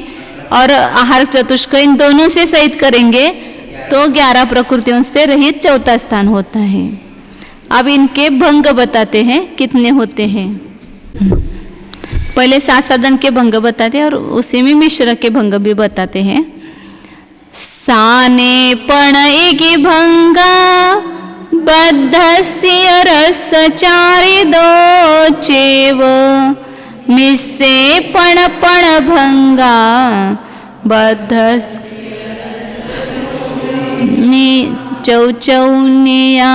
और आहार चतुष्क इन दोनों से सहित करेंगे, तो 11 प्रकृतियों से रहित चौथा स्थान होता है। अब इनके भंग बताते हैं कितने होते हैं। पहले 7 साधन के भंग बताते हैं और उसी में मिश्र के भंग भी बताते हैं। साने पण इगी भंगा बद्धस्य रस चारि दो चेव मिस्से पण भंगा बद्धस चौचौनिया।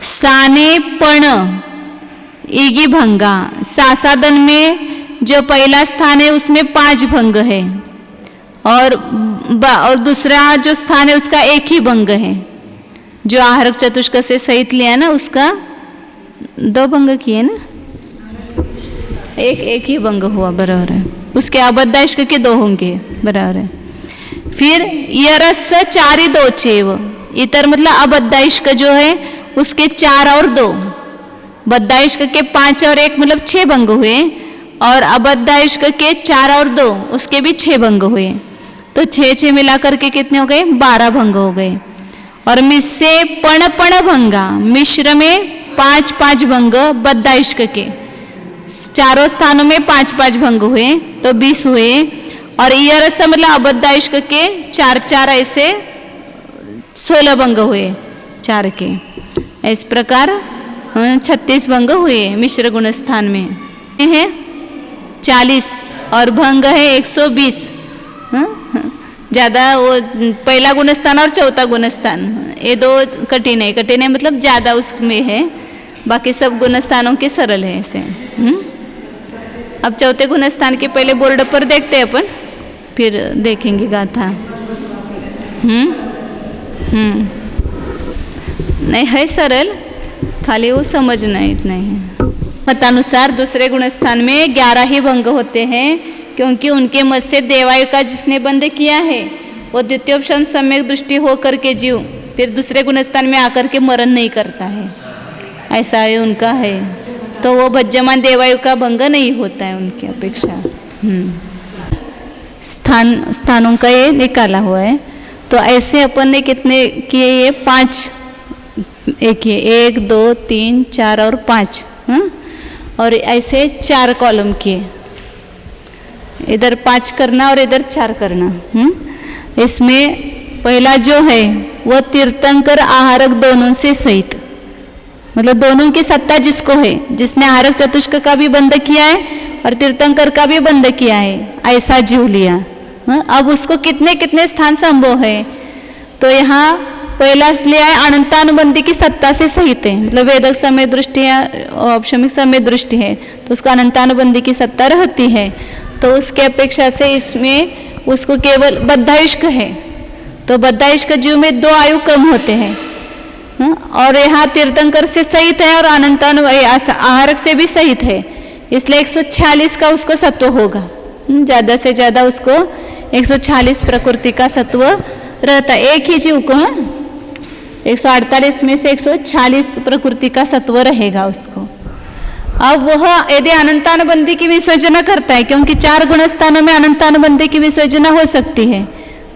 साने पण इगी भंगा, सासादन में जो पहला स्थान है उसमें 5 भंग है और दूसरा जो स्थान है उसका 1 ही भंग है। जो आहारक चतुष्क से सहित लिया ना उसका 2 भंग किए ना, एक ही भंग हुआ, बराबर है। उसके अबद्धाइष्क के 2 होंगे, बराबर है। फिर यरस 4 2 चेव, इतर मतलब अबद्धाइष्क जो है उसके 4 और 2, बद्धाइष्क के 5 और 1 मतलब 6 भंग हुए, और अबद्धाइष्क के 4 और 2 उसके भी 6 भंग हुए, तो 6 मिलाकर के कितने हो गए? 12 भंग हो गए। और मिस्से पण भंगा, मिश्र में 5 भंग बद्धाइष्क के, चारों स्थानों में 5 भंग हुए तो 20 हुए। और ईयरस मतलब अबद्धाइष्क के 4 ऐसे 16 भंग हुए 4 के। इस प्रकार 36 भंग हुए मिश्र गुण स्थान में है 40 और भंग है 120। ज़्यादा वो पहला गुण स्थान और चौथा गुण स्थान ये 2 कठिन है मतलब ज़्यादा उसमें है, बाकी सब गुण स्थानों के सरल है ऐसे। अब चौथे गुण स्थान के पहले बोर्ड पर देखते हैं अपन, फिर देखेंगे गाथा। नहीं है सरल, खाली वो समझना है, इतना ही है। मतानुसार दूसरे गुण स्थान में 11 ही भंग होते हैं, क्योंकि उनके मत से देवायु का जिसने बंद किया है वो द्वितीयोपशम सम्यक दृष्टि हो करके जीव फिर दूसरे गुण स्थान में आकर के मरण नहीं करता है, ऐसा है उनका है। तो वो भज्यमान देवायु का भंग नहीं होता है उनकी अपेक्षा। स्थानों का ये निकाला हुआ है। तो ऐसे अपन ने कितने किए? ये 5 एक 1 2 3 4 और 5, और ऐसे 4 कॉलम किए, इधर 5 करना और इधर 4 करना। इसमें पहला जो है वो तीर्थंकर आहारक दोनों से सहित, मतलब दोनों की सत्ता जिसको है, जिसने आहारक चतुष्क का भी बंद किया है और तीर्थंकर का भी बंद किया है, ऐसा जीव लिया। अब उसको कितने कितने स्थान संभव है? तो यहाँ पहला लिया है अनंतानुबंधी की सत्ता से सहित है, मतलब वेदक समय दृष्टि या औपशमिक समय दृष्टि है तो उसको अनंतानुबंधी की सत्ता रहती है। तो उसके अपेक्षा से इसमें उसको केवल बद्धायुष्क है, तो बद्धायुष्क जीव में 2 आयु कम होते हैं, हाँ, और यहाँ तीर्थंकर से सहित है और आहारक से भी सहित है, इसलिए 146 का उसको सत्व होगा। ज़्यादा से ज़्यादा उसको 146 प्रकृति का सत्व रहता है एक ही जीव को। 148 में से 146 प्रकृति का सत्व रहेगा उसको। अब वह यदि अनंतानुबंधी की विसर्जना करता है, क्योंकि 4 गुण स्थानों में अनंतानुबंधी की विसर्जना हो सकती है,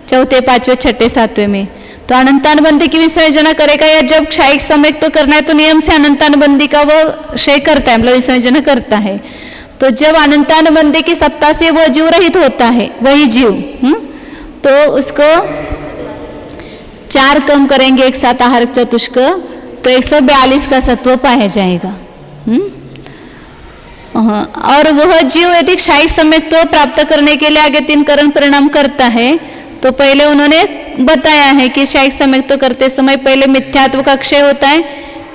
चौथे, पांचवें, छठे, सातवें में, तो अनंतानुबंधी की विसर्जना करेगा। या जब क्षयिक समय तो करना है तो नियम से अनंतानुबंधी का वो क्षय करता है, मतलब विसर्जना करता है। तो जब अनंतानुबंधी की सत्ता से वो जीव रहित होता है, वही जीव, तो उसको 4 कम करेंगे एक साथ आहारक चतुष्क, तो 142 का सत्व पाया जाएगा। और वह जीव यदि क्षयिक समय तो प्राप्त करने के लिए आगे 3 करण परिणाम करता है, तो पहले उन्होंने बताया है कि क्षयिक सम्यक्त तो करते समय पहले मिथ्यात्व का क्षय होता है,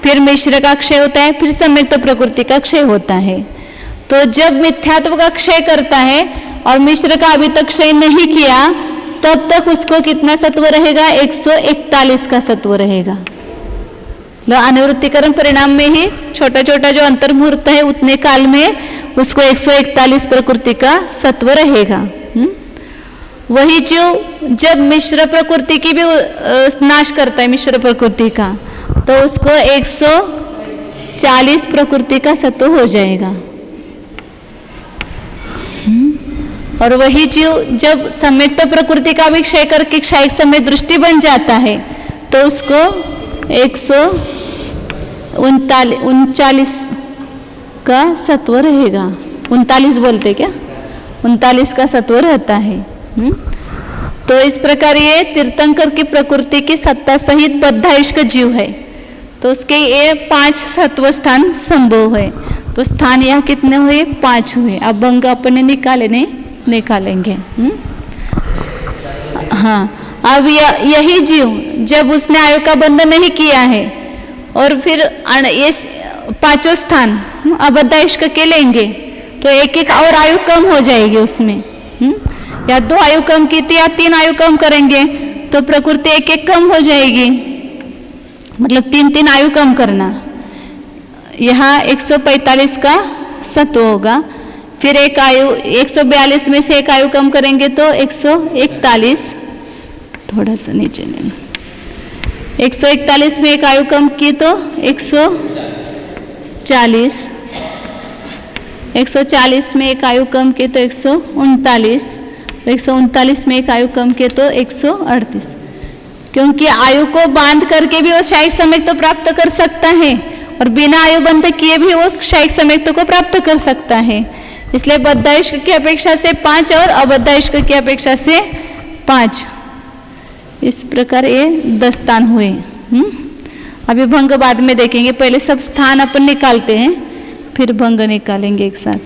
फिर मिश्र का क्षय होता है, फिर सम्यक्त प्रकृति का क्षय होता है। तो जब मिथ्यात्व का क्षय करता है और मिश्र का अभी तक क्षय नहीं किया, तब तक उसको कितना सत्व रहेगा? 141 का सत्व रहेगा। अनुवृत्तिकरण परिणाम में ही छोटा छोटा जो अंतर्मुहूर्त है उतने काल में उसको 141 प्रकृति का सत्व रहेगा। वही जीव जब मिश्र प्रकृति की भी नाश करता है, मिश्र प्रकृति का, तो उसको 140 प्रकृति का सत्व हो जाएगा। और वही जीव जब सम्यक्त प्रकृति का भी क्षय करके क्षयिक समय दृष्टि बन जाता है, तो उसको 139 का सत्व रहेगा। 39 बोलते क्या? 39 का सत्व रहता है। तो इस प्रकार ये तीर्थंकर की प्रकृति की सत्ता सहित बद्धायुष्क जीव है, तो उसके ये 5 सत्व स्थान संभव है। तो स्थान यह कितने हुए? 5 हुए। अब भंग अपने निकालेंगे। हाँ, अब यही जीव जब उसने आयु का बंधन नहीं किया है और फिर ये 5 स्थान अबद्धायुष्क के लेंगे, तो एक एक और आयु कम हो जाएगी उसमें। या 2 आयु कम की थी या 3 आयु कम करेंगे तो प्रकृति एक एक कम हो जाएगी, मतलब 3 आयु कम करना। यहाँ 145 का सत्व होगा, फिर एक आयु 142 में से एक आयु कम करेंगे तो 141, थोड़ा सा नीचे लेंगे, 141 में एक आयु कम की तो 140, 140 में एक आयु कम की तो 139, 139 में एक आयु कम के तो 138। क्योंकि आयु को बांध करके भी वो क्षयिक सम्यक्त तो प्राप्त कर सकता है और बिना आयु बंध किए भी वो क्षयिक सम्यक्त को प्राप्त कर सकता है। इसलिए बद्धायुष्क की अपेक्षा से 5 और अबद्धायुष्क की अपेक्षा से 5, इस प्रकार ये 10 स्थान हुए। अभी भंग बाद में देखेंगे, पहले सब स्थान अपन निकालते हैं फिर भंग निकालेंगे एक साथ।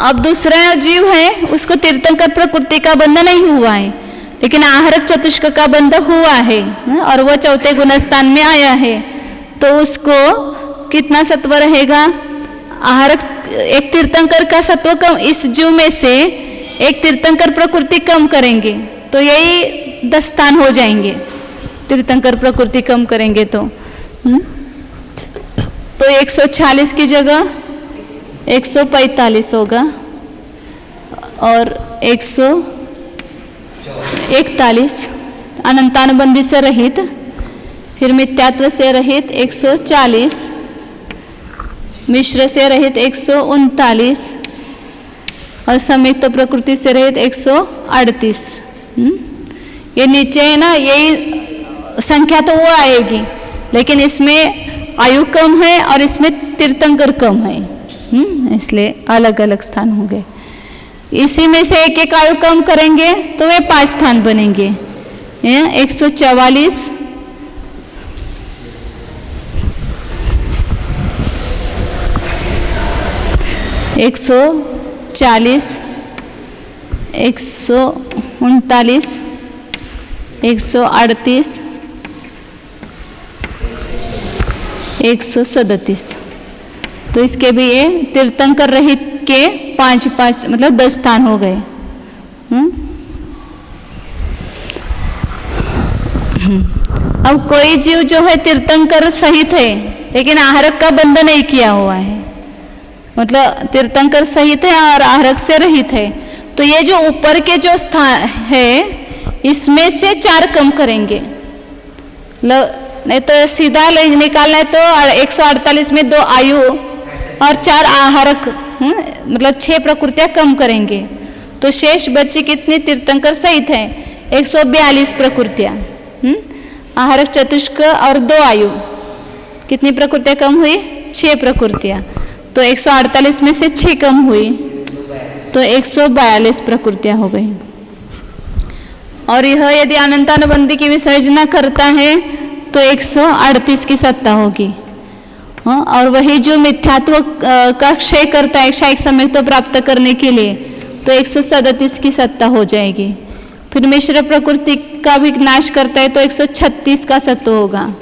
अब दूसरा जीव है उसको तीर्थंकर प्रकृति का बंध नहीं हुआ है, लेकिन आहारक चतुष्क का बंध हुआ है और वो 4थे गुणस्थान में आया है, तो उसको कितना सत्व रहेगा? आहारक एक तीर्थंकर का सत्व कम, इस जीव में से एक तीर्थंकर प्रकृति कम करेंगे तो यही 10 स्थान हो जाएंगे। तीर्थंकर प्रकृति कम करेंगे तो 146 की जगह 145 होगा और 141 अनंतानुबंधी से रहित, फिर मिथ्यात्व से रहित 140, मिश्र से रहित 139 और संयुक्त प्रकृति से रहित 138। ये नीचे है ना, यही संख्या तो वो आएगी, लेकिन इसमें आयु कम है और इसमें तीर्थंकर कम है, इसलिए अलग अलग स्थान होंगे। इसी में से एक एक आयु कम करेंगे तो वे 5 स्थान बनेंगे। 144, 140, 139, 138, 137। तो इसके भी ये तीर्थंकर रहित के 5 मतलब 10 स्थान हो गए। अब कोई जीव जो है तीर्थंकर सहित है लेकिन आहारक का बंध नहीं किया हुआ है, मतलब तीर्थंकर सहित है और आहारक से रहित है, तो ये जो ऊपर के जो स्थान है इसमें से 4 कम करेंगे। नहीं तो सीधा निकालना है तो 148 में 2 आयु और 4 आहारक, मतलब 6 प्रकृतियां कम करेंगे, तो शेष बची कितनी तीर्थंकर सहित है 142 प्रकृतियां। आहारक चतुष्क और 2 आयु, कितनी प्रकृतियां कम हुई 6 प्रकृतियां, तो 148 में से 6 कम हुई तो 142 प्रकृतियां हो गई। और यह यदि अनंतानुबंधी की विसर्जना करता है तो 138 की सत्ता होगी। और वही जो मिथ्यात्व का क्षय करता है क्षयिक सम्यक्त्व प्राप्त करने के लिए तो 137 की सत्ता हो जाएगी। फिर मिश्र प्रकृति का भी नाश करता है तो 136 का सत्व होगा,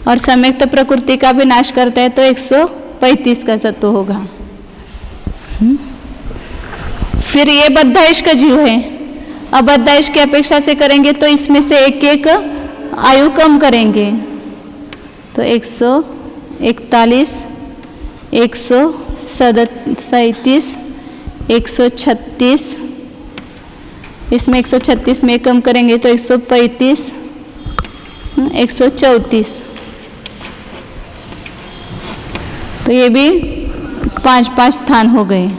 और सम्यक्त प्रकृति का भी नाश करता है तो 135 का सत्व होगा। फिर ये बद्धायुष का जीव है, अब बद्धायुष की अपेक्षा से करेंगे तो इसमें से एक आयु कम करेंगे, तो 141, 137, 136, इसमें 136 में कम करेंगे तो 135, 134, तो ये भी 5-5 स्थान हो गए।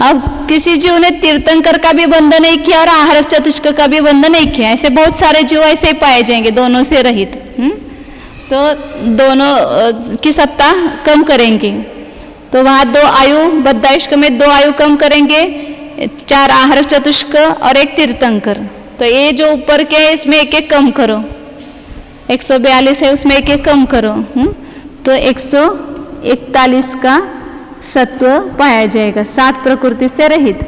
अब किसी जीव ने तीर्थंकर का भी बंधन नहीं किया और आहारक चतुष्क का भी बंधन नहीं किया, ऐसे बहुत सारे जीव ऐसे ही पाए जाएंगे दोनों से रहित। तो दोनों की सत्ता कम करेंगे, तो वहाँ 2 आयु बद्धायुष्क में 2 आयु कम करेंगे, 4 आहारक चतुष्क और 1 तीर्थंकर। तो ये जो ऊपर के है इसमें 1-1 कम करो, 142 है उसमें 1-1 कम करो, तो 141 का सत्व पाया जाएगा, 7 प्रकृति से रहित।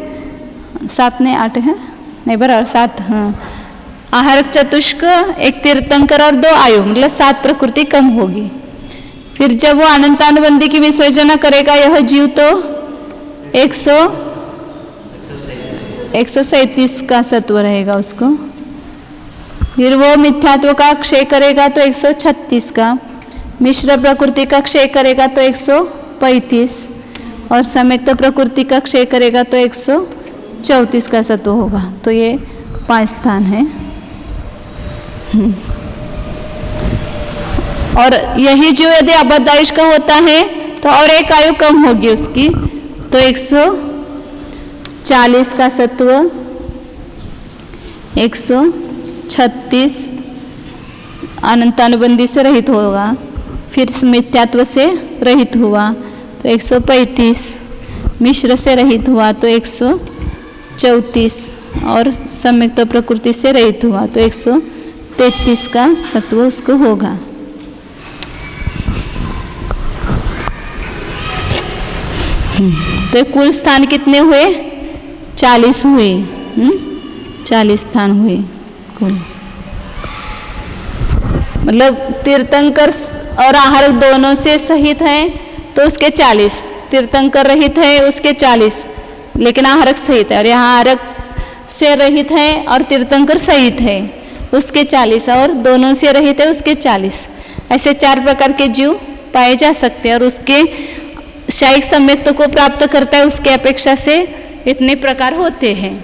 7 नहीं 8 है, नहीं बराबर 7, हाँ। आहारक चतुष्क, 1 तीर्थंकर और 2 आयु, मतलब 7 प्रकृति कम होगी। फिर जब वो अनंतानुबंधी की विसर्जना करेगा यह जीव तो 137 का सत्व रहेगा उसको। फिर वो मिथ्यात्व का क्षय करेगा तो 136 का, मिश्र प्रकृति का क्षय करेगा तो 135, और सम्यक्त प्रकृति का क्षय करेगा तो 134 का सत्व होगा। तो ये 5 स्थान है। और यही जो यदि अबद्धायुष का होता है तो और 1 आयु कम होगी उसकी, तो 140 का सत्व, 136 अनंतानुबंधी से रहित होगा, फिर मिथ्यात्व से रहित हुआ तो 135, मिश्र से रहित हुआ तो 134, और सम्यक्त प्रकृति से रहित हुआ तो 133 का सत्व उसको होगा। तो कुल स्थान कितने हुए 40 हुए, 40 स्थान हुए कुल। मतलब तीर्थंकर और आहारक दोनों से सहित हैं तो उसके 40, तीर्थंकर रहित है उसके 40, लेकिन आहारक सहित है, और यहाँ आहारक से रहित है और तीर्थंकर सहित है उसके 40, और दोनों से रहित है उसके 40। ऐसे 4 प्रकार के जीव पाए जा सकते हैं, और उसके क्षयिक सम्यक्त्व को प्राप्त करता है उसके अपेक्षा से इतने प्रकार होते हैं।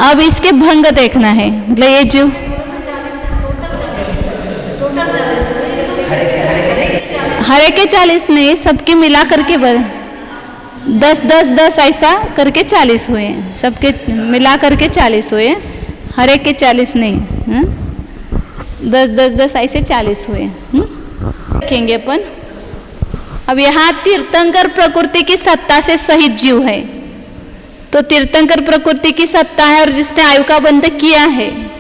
अब इसके भंग देखना है, मतलब ये जीव हर एक के 40 नहीं, सबके मिला करके 10 ऐसा करके 40 हुए, सबके मिला करके 40 हुए, हर एक के 40 नहीं, 10 ऐसे 40 हुए। देखेंगे अपन। अब यहाँ तीर्थंकर प्रकृति की सत्ता से सहित जीव है, तो तीर्थंकर प्रकृति की सत्ता है और जिसने आयु का बंध किया है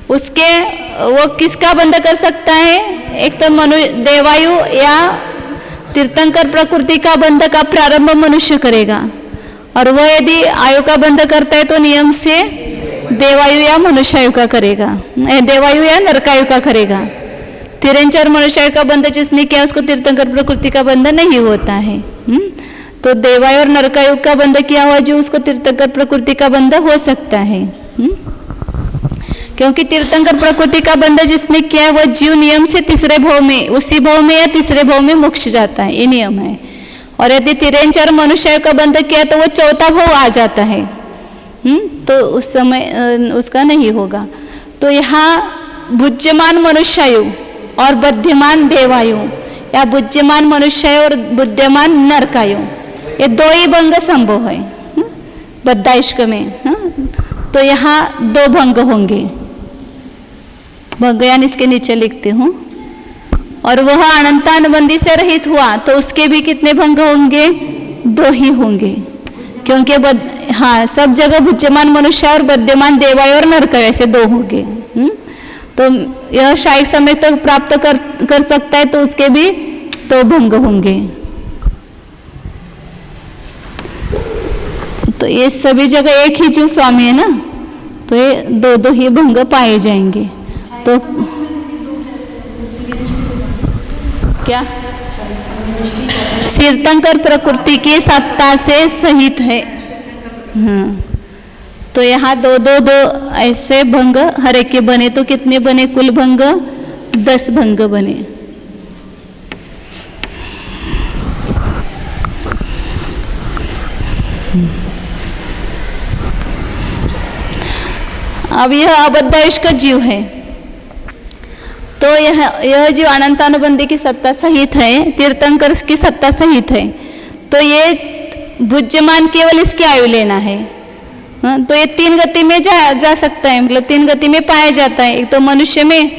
उसके वो किसका बंध कर सकता है, एक तो देवायु या तीर्थंकर प्रकृति का बंध का प्रारंभ मनुष्य करेगा, और वह यदि आयु का बंध करता है तो नियम से देवायु या मनुष्यायु का करेगा, देवायु या नरकायु का करेगा। तिरंचर मनुष्यायु का बंध जिसने किया उसको तीर्थंकर प्रकृति का बंध नहीं होता है। तो देवायु और नरकायु का बंध किया हुआ जीव उसको तीर्थंकर प्रकृति का बंध हो सकता है। क्योंकि तीर्थंकर प्रकृति का बंध जिसने किया है वह जीव नियम से तीसरे भाव में, उसी भाव में या तीसरे भाव में मोक्ष जाता है, ये नियम है। और यदि तिरंच और मनुष्य का बंध किया तो वह चौथा भाव आ जाता है, तो उस समय उसका नहीं होगा। तो यहाँ बुद्धिमान मनुष्यायु और बुद्धिमान देवायु या बुद्धिमान मनुष्यायु और बुद्धिमान नरकायु, ये दो ही भंग संभव है बद्धाइष्क में। तो यहाँ दो भंग होंगे, भंग यानी इसके नीचे लिखती हूँ। और वह अनंतानुबंधी से रहित हुआ तो उसके भी कितने भंग होंगे? दो ही होंगे, क्योंकि हाँ सब जगह बुद्धिमान मनुष्य और बुद्धिमान देवायु और नरकायु ऐसे दो होंगे। तो यह शायिक समय तक प्राप्त कर सकता है तो उसके भी दो भंग होंगे। तो ये सभी जगह एक ही जीव स्वामी है ना, तो ये दो दो ही भंग पाए जाएंगे। तो क्या तीर्थंकर प्रकृति की सत्ता से सहित है। हाँ, तो यहाँ दो दो दो ऐसे भंग हर एक के बने तो कितने बने? कुल भंग 10 भंग बने। अब यह अबद्धायुष्क जीव है, तो यह जीव अनंतानुबंधी की सत्ता सहित है, तीर्थंकर की सत्ता सहित है। तो ये बुद्धिमान केवल इसकी आयु लेना है। तो ये 3 गति में जा सकता है, मतलब 3 गति में पाया जाता है। एक तो मनुष्य में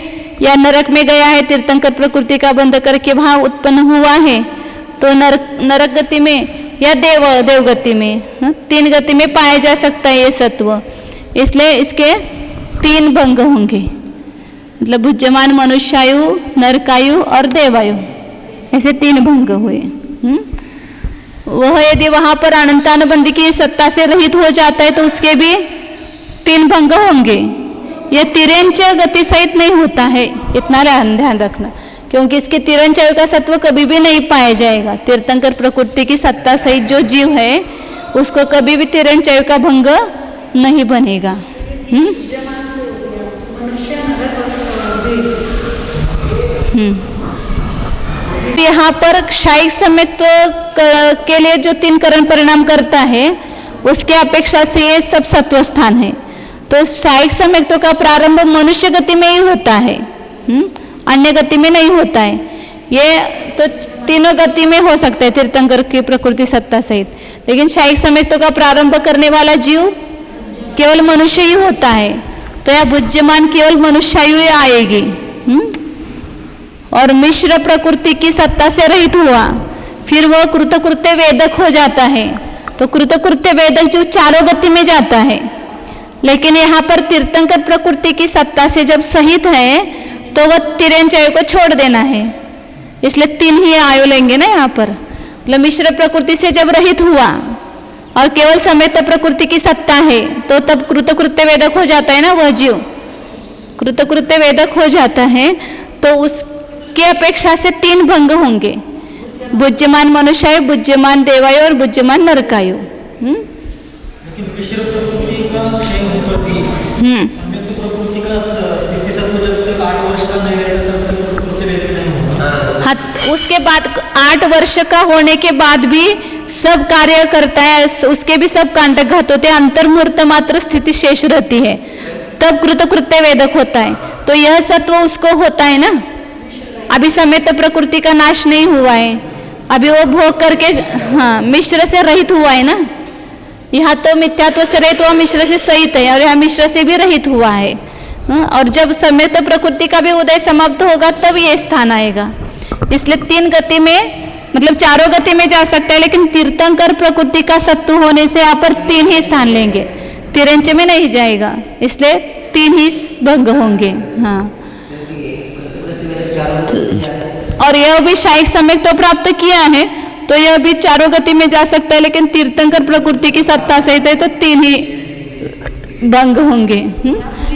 या नरक में गया है, तीर्थंकर प्रकृति का बंध करके वहाँ उत्पन्न हुआ है, तो नरक गति में या देव गति में, 3 गति में पाया जा सकता है ये सत्व। इसलिए इसके 3 भंग होंगे, मतलब बुद्धिमान मनुष्यायु, नरकायु और देवायु, ऐसे 3 भंग हुए। वह यदि वहां पर अनंतानुबंधी की सत्ता से रहित हो जाता है तो उसके भी 3 भंग होंगे। यह तिरंच गति सहित नहीं होता है, इतना ध्यान रखना, क्योंकि इसके तिरंच आयु का सत्व कभी भी नहीं पाया जाएगा। तीर्थंकर प्रकृति की सत्ता सहित जो जीव है उसको कभी भी तिरंच आयु का भंग नहीं बनेगा। यहाँ पर क्षायिक समित्व के लिए जो 3 करण परिणाम करता है उसके अपेक्षा से ये सब सत्व स्थान है। तो क्षायिक समित्व का प्रारंभ मनुष्य गति में ही होता है, अन्य गति में नहीं होता है। ये तो तीनों गति में हो सकता है तीर्थंकर की प्रकृति सत्ता सहित, लेकिन क्षायिक समित्व का प्रारंभ करने वाला जीव केवल मनुष्य ही होता है। तो यह बुद्धिमान केवल मनुष्यायु ही आएगी। और मिश्र प्रकृति की सत्ता से रहित हुआ, फिर वह कृतकृत्य वेदक हो जाता है। तो कृतकृत्य वेदक जो चारों गति में जाता है, लेकिन यहाँ पर तीर्थंकर प्रकृति की सत्ता से जब सहित है तो वह तिरंच आयु को छोड़ देना है, इसलिए 3 ही आयु लेंगे ना यहाँ पर। मतलब मिश्र प्रकृति से जब रहित हुआ और केवल समेत प्रकृति की सत्ता है तो तब कृतकृत्य वेदक हो जाता है ना, वह जीव कृतकृत्य वेदक हो जाता है। तो उसकी अपेक्षा से 3 भंग होंगे, बुद्धिमान मनुष्यायु, बुद्धिमान देवायु और बुद्धिमान नरकायु। लेकिन मिश्र प्रकृति का क्षय होकर भी समेत प्रकृति का स्थिति सत्व जब तक 8 वर्ष का नहीं रहेगा तब तक प्रकृति वेदक नहीं होगा। हाँ, उसके बाद 8 वर्ष का होने के बाद भी सब कार्य करता है, उसके भी सब कांटघात होते हैं, अंतर्मुहूर्त मात्र स्थिति शेष रहती है, तब कृतकृत्य वेदक होता है। तो यह सत्व उसको होता है ना, अभी समेत प्रकृति का नाश नहीं हुआ है, अभी वो भोग करके हाँ मिश्र से रहित हुआ है ना। यहाँ तो मिथ्यात्व से रहित हुआ, मिश्र से सहित है, और यहाँ मिश्र से भी रहित हुआ है। और जब समेत प्रकृति का भी उदय समाप्त होगा तब ये स्थान आएगा। इसलिए 3 गति में, मतलब चारों गति में जा सकता है, लेकिन तीर्थंकर प्रकृति का सत्व होने से यहाँ पर 3 ही स्थान लेंगे, तिरंच में नहीं जाएगा, इसलिए 3 ही भंग होंगे। हाँ, और यह भी शायिक सम्यक तो प्राप्त किया है, तो यह भी चारों गति में जा सकता है, लेकिन तीर्थंकर प्रकृति की सत्ता सहित है तो 3 ही भंग होंगे।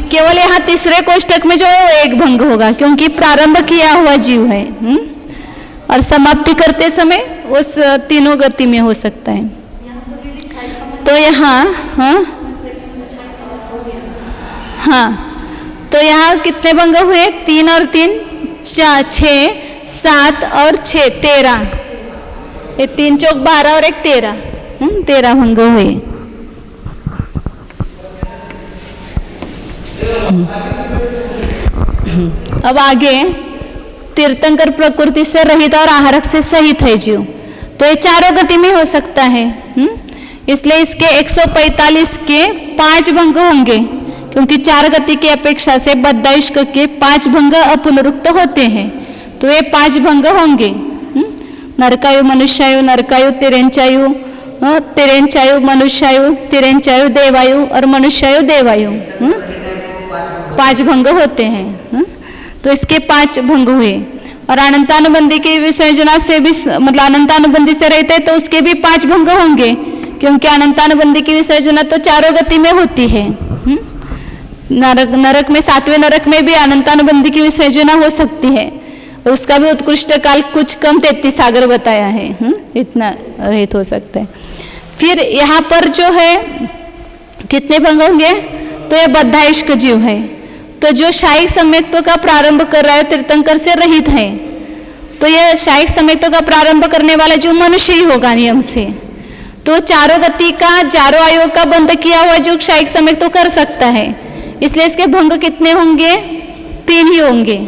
केवल यहाँ तीसरे कोष्टक में जो है वो 1 भंग होगा, क्योंकि प्रारंभ किया हुआ जीव है। और समाप्ति करते समय उस तीनों गति में हो सकता है। तो यहाँ तो यहाँ कितने भंग हुए? 3 और 3 4 6 7 और 6 13। ये 3 चौक 12 और 1 13। 13 भंग हुए। अब आगे तीर्थंकर प्रकृति से रहित और आहारक से सहित है जीव, तो ये चारों गति में हो सकता है। इसलिए इसके 145 के 5 भंग होंगे, क्योंकि 4 गति की अपेक्षा से बद्धायुष्क के 5 भंग अपुनरुक्त होते हैं, तो ये 5 भंग होंगे। नरकायु मनुष्यायु, नरकायु तिरेंचायु, तिरेंचायु मनुष्यायु, तिरेंचायु देवायु और मनुष्यायु देवायु, 5 भंग होते हैं। तो इसके 5 भंग हुए। और अनंतानुबंधी की विसर्जना से भी, मतलब अनंतानुबंधी से रहते हैं तो उसके भी 5 भंग होंगे, क्योंकि अनंतानुबंधी की विसर्जना तो चारों गति में होती है। नरक में 7वें नरक में भी अनंतानुबंधी की विसर्जना हो सकती है, और उसका भी उत्कृष्ट काल कुछ कम 33 सागर बताया है। इतना रहित हो सकता है। फिर यहाँ पर जो है कितने भंग होंगे? तो ये बद्धायुष्क जीव है, तो जो शायिक सम्यक्त्व का प्रारंभ कर रहा है तीर्थंकर से रहित है, तो यह शायिक सम्यक्त्व का प्रारंभ करने वाला जो मनुष्य ही होगा नियम से। तो चारों गति का, चारों आयोग का बंद किया हुआ जो शायिक सम्यक्त्व कर सकता है, इसलिए इसके भंग कितने होंगे? 3 ही होंगे।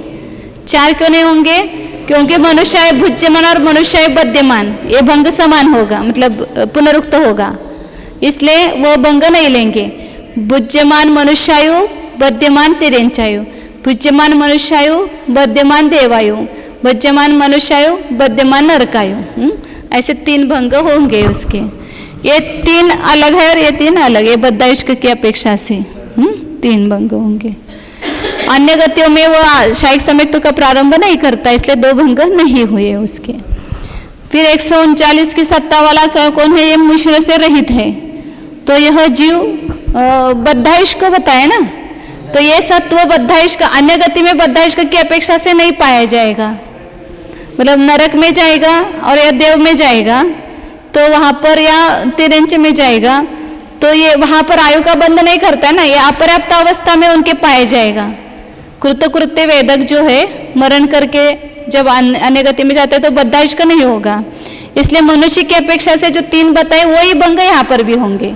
4 क्यों नहीं होंगे? क्योंकि मनुष्य भुज्यमान और मनुष्य बद्यमान ये भंग समान होगा, मतलब पुनरुक्त होगा, इसलिए वो भंग नहीं लेंगे। भुज्यमान मनुष्यायु, बद्यमान तिरेंचायु, भुज्यमान मनुष्यायु, बद्यमान देवायु, भुज्यमान मनुष्यायु, बद्यमान नरकायु, ऐसे 3 भंग होंगे उसके। ये 3 अलग है और ये 3 अलग है, बद्धायुष्क की अपेक्षा से 3 भंग होंगे। अन्य गतियों में वो शायिक सम्यक्त्व का प्रारंभ नहीं करता, इसलिए 2 भंग नहीं हुए उसके। फिर 139 की सत्ता वाला कौन है? ये मिश्र से रहित है, तो यह जीव बद्धायुष्क बताए ना, तो ये सत्व बद्धायुष्क अन्य गति में बद्धायुष्क की अपेक्षा से नहीं पाया जाएगा, मतलब नरक में जाएगा और या देव में जाएगा, तो वहाँ पर या तिरेंच में जाएगा, तो ये वहाँ पर आयु का बंध नहीं करता है ना, ये अपर्याप्त अवस्था में उनके पाया जाएगा। कृतकृत्य वेदक जो है मरण करके जब अन्य गति में जाता है तो बद्धायुष्क नहीं होगा, इसलिए मनुष्य की अपेक्षा से जो 3 बताए वही भंग यहाँ पर भी होंगे।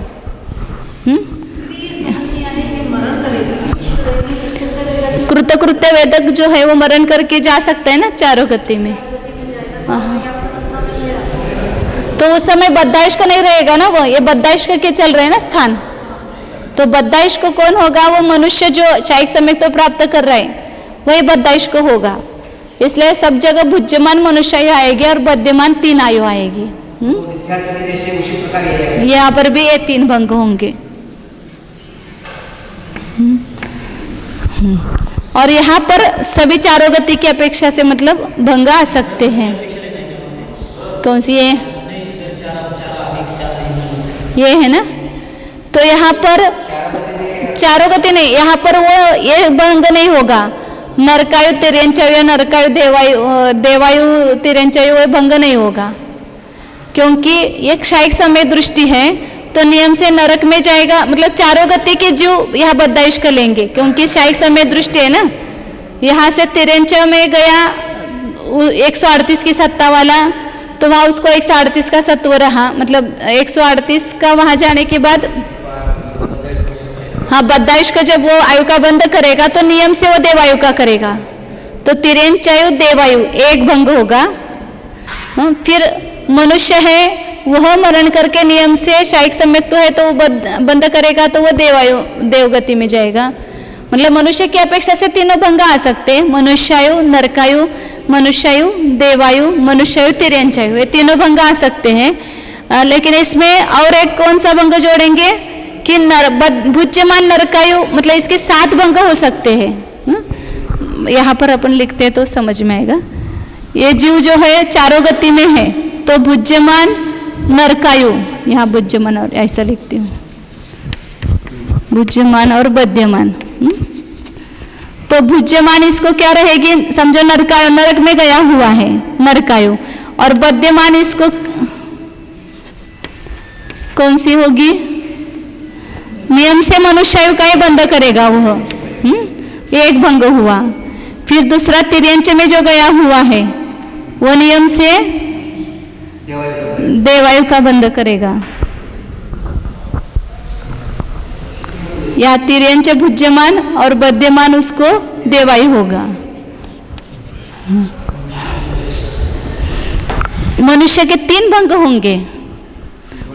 कृतकृत्य वेदक जो है वो मरण करके जा सकता है ना चारों गति में, तो उस समय बद्धायुष्क नहीं रहेगा ना, वो ये बद्धायुष्क के चल रहे हैं ना स्थान, तो बद्धायुष्क कौन होगा? वो मनुष्य जो शायिक सम्यक्त्व प्राप्त कर रहा है वही बद्धायुष्क होगा, इसलिए सब जगह भुज्यमान मनुष्य आएगी और बद्यमान 3 आयु आएगी। यहाँ पर भी ये 3 भंग होंगे। और यहाँ पर सभी चारों गति की अपेक्षा से मतलब भंग आ सकते हैं। कौन सी है? ये है ना, तो यहाँ पर चारों गति नहीं, यहाँ पर वो ये भंग नहीं होगा। नरकायु तिरेंचायु या नरकायु देवायु तिरेंचायु वो भंग नहीं होगा, क्योंकि ये क्षायिक समय दृष्टि है, तो नियम से नरक में जाएगा, मतलब चारों गति के जीव यहाँ बद्धायुष्क लेंगे, क्योंकि शायिक समय दृष्टि है ना। यहाँ से तिरेंच में गया 138 की सत्ता वाला, तो वहाँ उसको 138 का सत्व रहा, मतलब 138 का वहाँ जाने के बाद हाँ बद्धायुष्क जब वो आयु का बंद करेगा तो नियम से वो देवायु का करेगा, तो तिरेंचायु देवायु 1 भंग होगा। फिर मनुष्य है वह मरण करके नियम से शायिक सम्यक्त्व है तो वो बंद करेगा, तो वो देवायु देवगति में जाएगा। मतलब मनुष्य की अपेक्षा से 3 भंग आ सकते हैं, मनुष्यायु, नरकायु, मनुष्यायु, देवायु, मनुष्यायु, तिरेंचायु, ये 3 भंग आ सकते हैं। लेकिन इसमें और एक कौन सा भंग जोड़ेंगे कि भुज्यमान नरकायु, मतलब इसके 7 भंग हो सकते हैं। यहाँ पर अपन लिखते हैं तो समझ में आएगा। ये जीव जो है चारों गति में है, तो भुज्यमान नरकायु, यहाँ भुज्यमान और ऐसा लिखती हूँ, भुज्यमान और बद्यमान। तो भुज्यमान इसको क्या रहेगी, समझो नरकायु, नरक में गया हुआ है नरकायु, और बद्यमान इसको कौन सी होगी, नियम से मनुष्यायु का ही बंध करेगा वह। एक भंग हुआ। फिर दूसरा तिर्यंच में जो गया हुआ है वो नियम से देवायु का बंध करेगा। या तिर्यंच भुज्यमान और बद्यमान उसको देवायु होगा। मनुष्य के 3 भंग होंगे।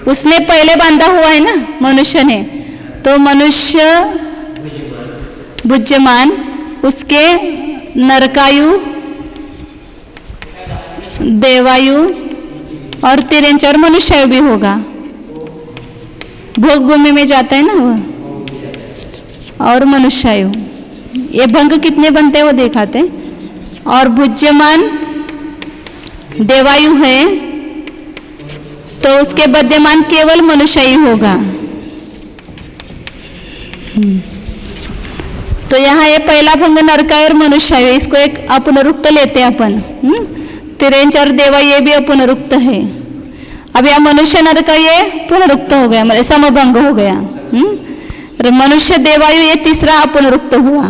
उसने पहले बांधा हुआ है ना मनुष्य ने, तो मनुष्य भुज्यमान, उसके नरकायु, देवायु और तिर्यंच और मनुष्यायु भी होगा। भोग भूमि में जाता है ना वो, और मनुष्यायु। ये भंग कितने बनते हैं वो दिखाते हैं। और भुज्यमान देवायु है तो उसके बद्यमान केवल मनुष्यायु होगा। तो यहाँ ये पहला भंग नरकायु और मनुष्यायु, इसको एक अपनरुक्त लेते हैं अपन। तिर्यंच और देवायु ये भी अपनरुक्त है। अब यह मनुष्य नरकायु ये पुनरुक्त हो गया, मतलब समभंग हो गया। मनुष्य देवायु ये तीसरा अपनरुक्त हुआ,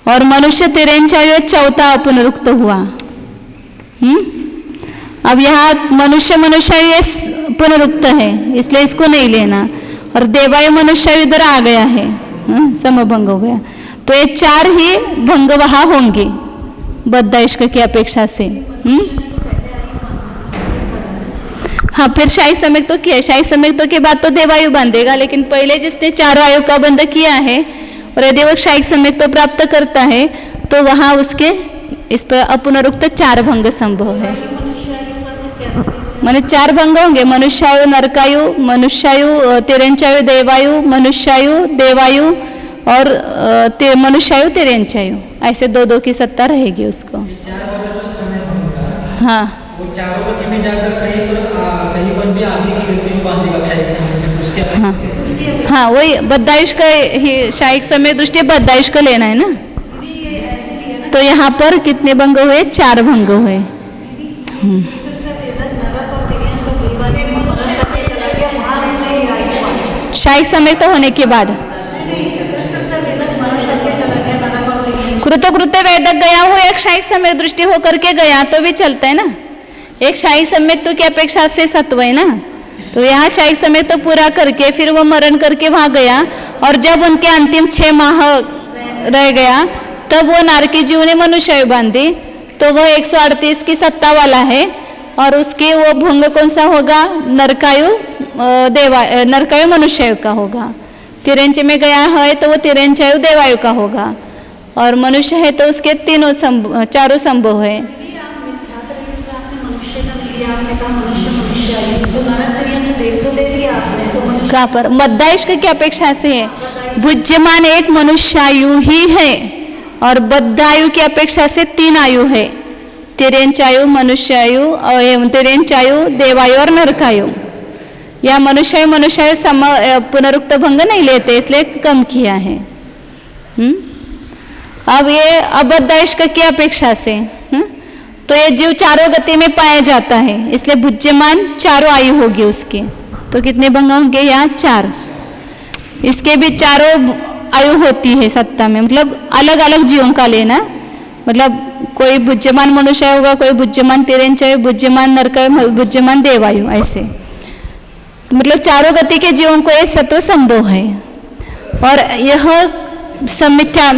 और मनुष्य तिर्यंचायु चौथा अपनरुक्त हुआ। अब यहाँ मनुष्य मनुष्यायु ये पुनरुक्त है, इसलिए इसको नहीं लेना। और देवायु मनुष्यायु इधर आ गया है, समभंग हो गया। तो ये 4 ही भंग वहाँ होंगे बद्धायुष्क की अपेक्षा से। हाँ, फिर शाही सम्यक तो किया, शाही सम्यक तो के बाद तो देवायु बांधेगा, लेकिन पहले जिसने 4 आयु का बंध किया है और यदि वो शाही सम्यक तो प्राप्त करता है तो वहाँ उसके इस पर अपनरुक्त 4 भंग संभव है। माने 4 भंग होंगे, मनुष्यायु नरकायु, मनुष्यायु तिर्यंचायु देवायु, मनुष्यायु देवायु और मनुष्यायु तिर्यंचायु, ऐसे 2-2 की सत्ता रहेगी उसको। हाँ, वो चारों गति में जाकर कहीं पर भी आगे की गति में बांधेगा शाही समय उसके। हाँ हाँ, वही बद्धायुष्क ही शाही समय दृष्टि बद्धायुष्क लेना है ना। तो यहाँ पर कितने भंग हुए, 4 भंग हुए। शाही समय तो होने के बाद कृतकृत्य वेदक गया हो, एक शाही समय दृष्टि होकर के गया तो भी चलता है ना। एक शाही समय तो की अपेक्षा से सत्व है ना, तो यहाँ शाही समय तो पूरा करके फिर वो मरण करके वहाँ गया, और जब उनके अंतिम 6 माह रह गया तब वो नारकी जीव ने मनुष्यायु बांधी, तो वह 138 की सत्ता वाला है। और उसके वो भंग कौन सा होगा, नरकायु नरकायु मनुष्यायु का होगा। तिर्यंच में गया है तो वो तिर्यंचायु देवायु का होगा, और मनुष्य है तो उसके 4 संभव है। कहाँ पर बद्धायुष्क की अपेक्षा से है, भुज्यमान एक मनुष्यायु ही है और बद्धायु की अपेक्षा से 3 आयु है, तिर्यंचायु मनुष्यायु और तिर्यंचायु देवायु और नरकायु। या मनुष्यायु पुनरुक्त भंग नहीं लेते, इसलिए कम किया है। अब ये अबद्धायुष्क की अपेक्षा से तो ये जीव 4 गति में पाया जाता है, इसलिए भुज्यमान 4 आयु होगी उसकी। तो कितने भंग होंगे यहाँ, 4। इसके भी 4 आयु होती है सत्ता में, मतलब अलग अलग जीवों का लेना, मतलब कोई भुज्यमान मनुष्य होगा, कोई भुज्यमान तिर्यंचायु, भुज्यमान नरकायु, भुज्यमान देवायु, ऐसे मतलब 4 गति के जीवों को ये सत्व संभव है। और यह समित्या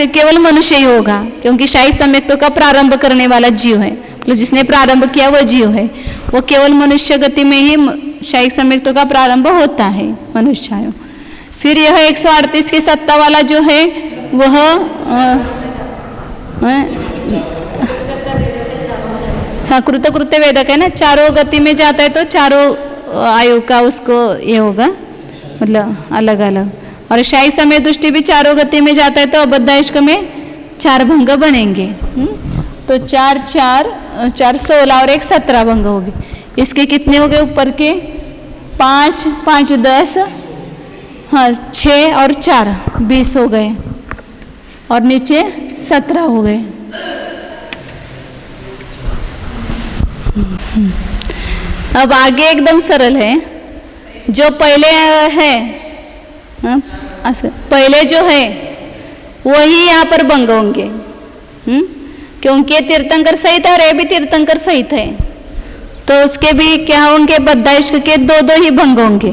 केवल मनुष्य ही होगा, क्योंकि शाही सम्यक्तों का प्रारंभ करने वाला जीव है, मतलब जिसने प्रारंभ किया वह जीव है। वो केवल मनुष्य गति में ही शाही सम्यक्तों का प्रारंभ होता है मनुष्यायु। फिर यह 138 की सत्ता वाला जो है वह हाँ कृत्य वेदक है ना, 4 गति में जाता है तो 4 आयु का उसको ये होगा, मतलब अलग अलग। और शाही समय दृष्टि भी 4 गति में जाता है तो अबद्धायुष्क में 4 भंग बनेंगे। तो 4 16 और 1 17 भंग हो गए। इसके कितने हो गए ऊपर के, 5 5 10, हाँ 6 और 4 20 हो गए। और नीचे 17 हो गए। अब आगे एकदम सरल है। जो पहले है, पहले जो है वही यहाँ पर भंग होंगे, क्योंकि ये तीर्थंकर सहित है और ये भी तीर्थंकर सहित है, तो उसके भी क्या होंगे, बद्धाइष्क के दो ही भंग होंगे।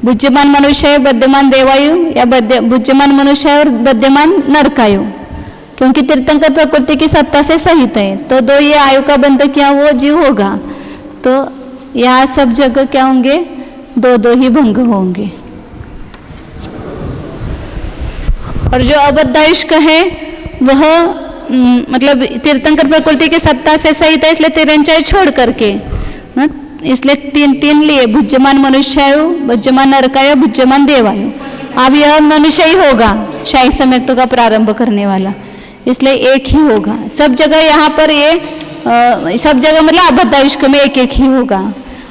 बुद्धिमान मनुष्य, बद्यमान देवायु, या बुद्धिमान मनुष्य और बद्यमान नरकायु, क्योंकि तीर्थंकर प्रकृति की सत्ता से सहित है, तो दो ये आयु का बंध क्या वो जीव होगा। तो यहाँ सब जगह क्या होंगे, दो ही भंग होंगे। और जो अबद्धायुष्क है वह मतलब तीर्थंकर प्रकृति की सत्ता से सहित है, इसलिए तिरंचायु छोड़ करके, इसलिए तीन लिए, भुज्यमान मनुष्यायु, भुज्यमान नरकायु, भुज्यमान देवायु। अब यह मनुष्य ही होगा शाही सम्यक्तों का प्रारंभ करने वाला, इसलिए एक ही होगा सब जगह। यहाँ पर ये सब जगह मतलब अबद्धायुष्क में एक ही होगा।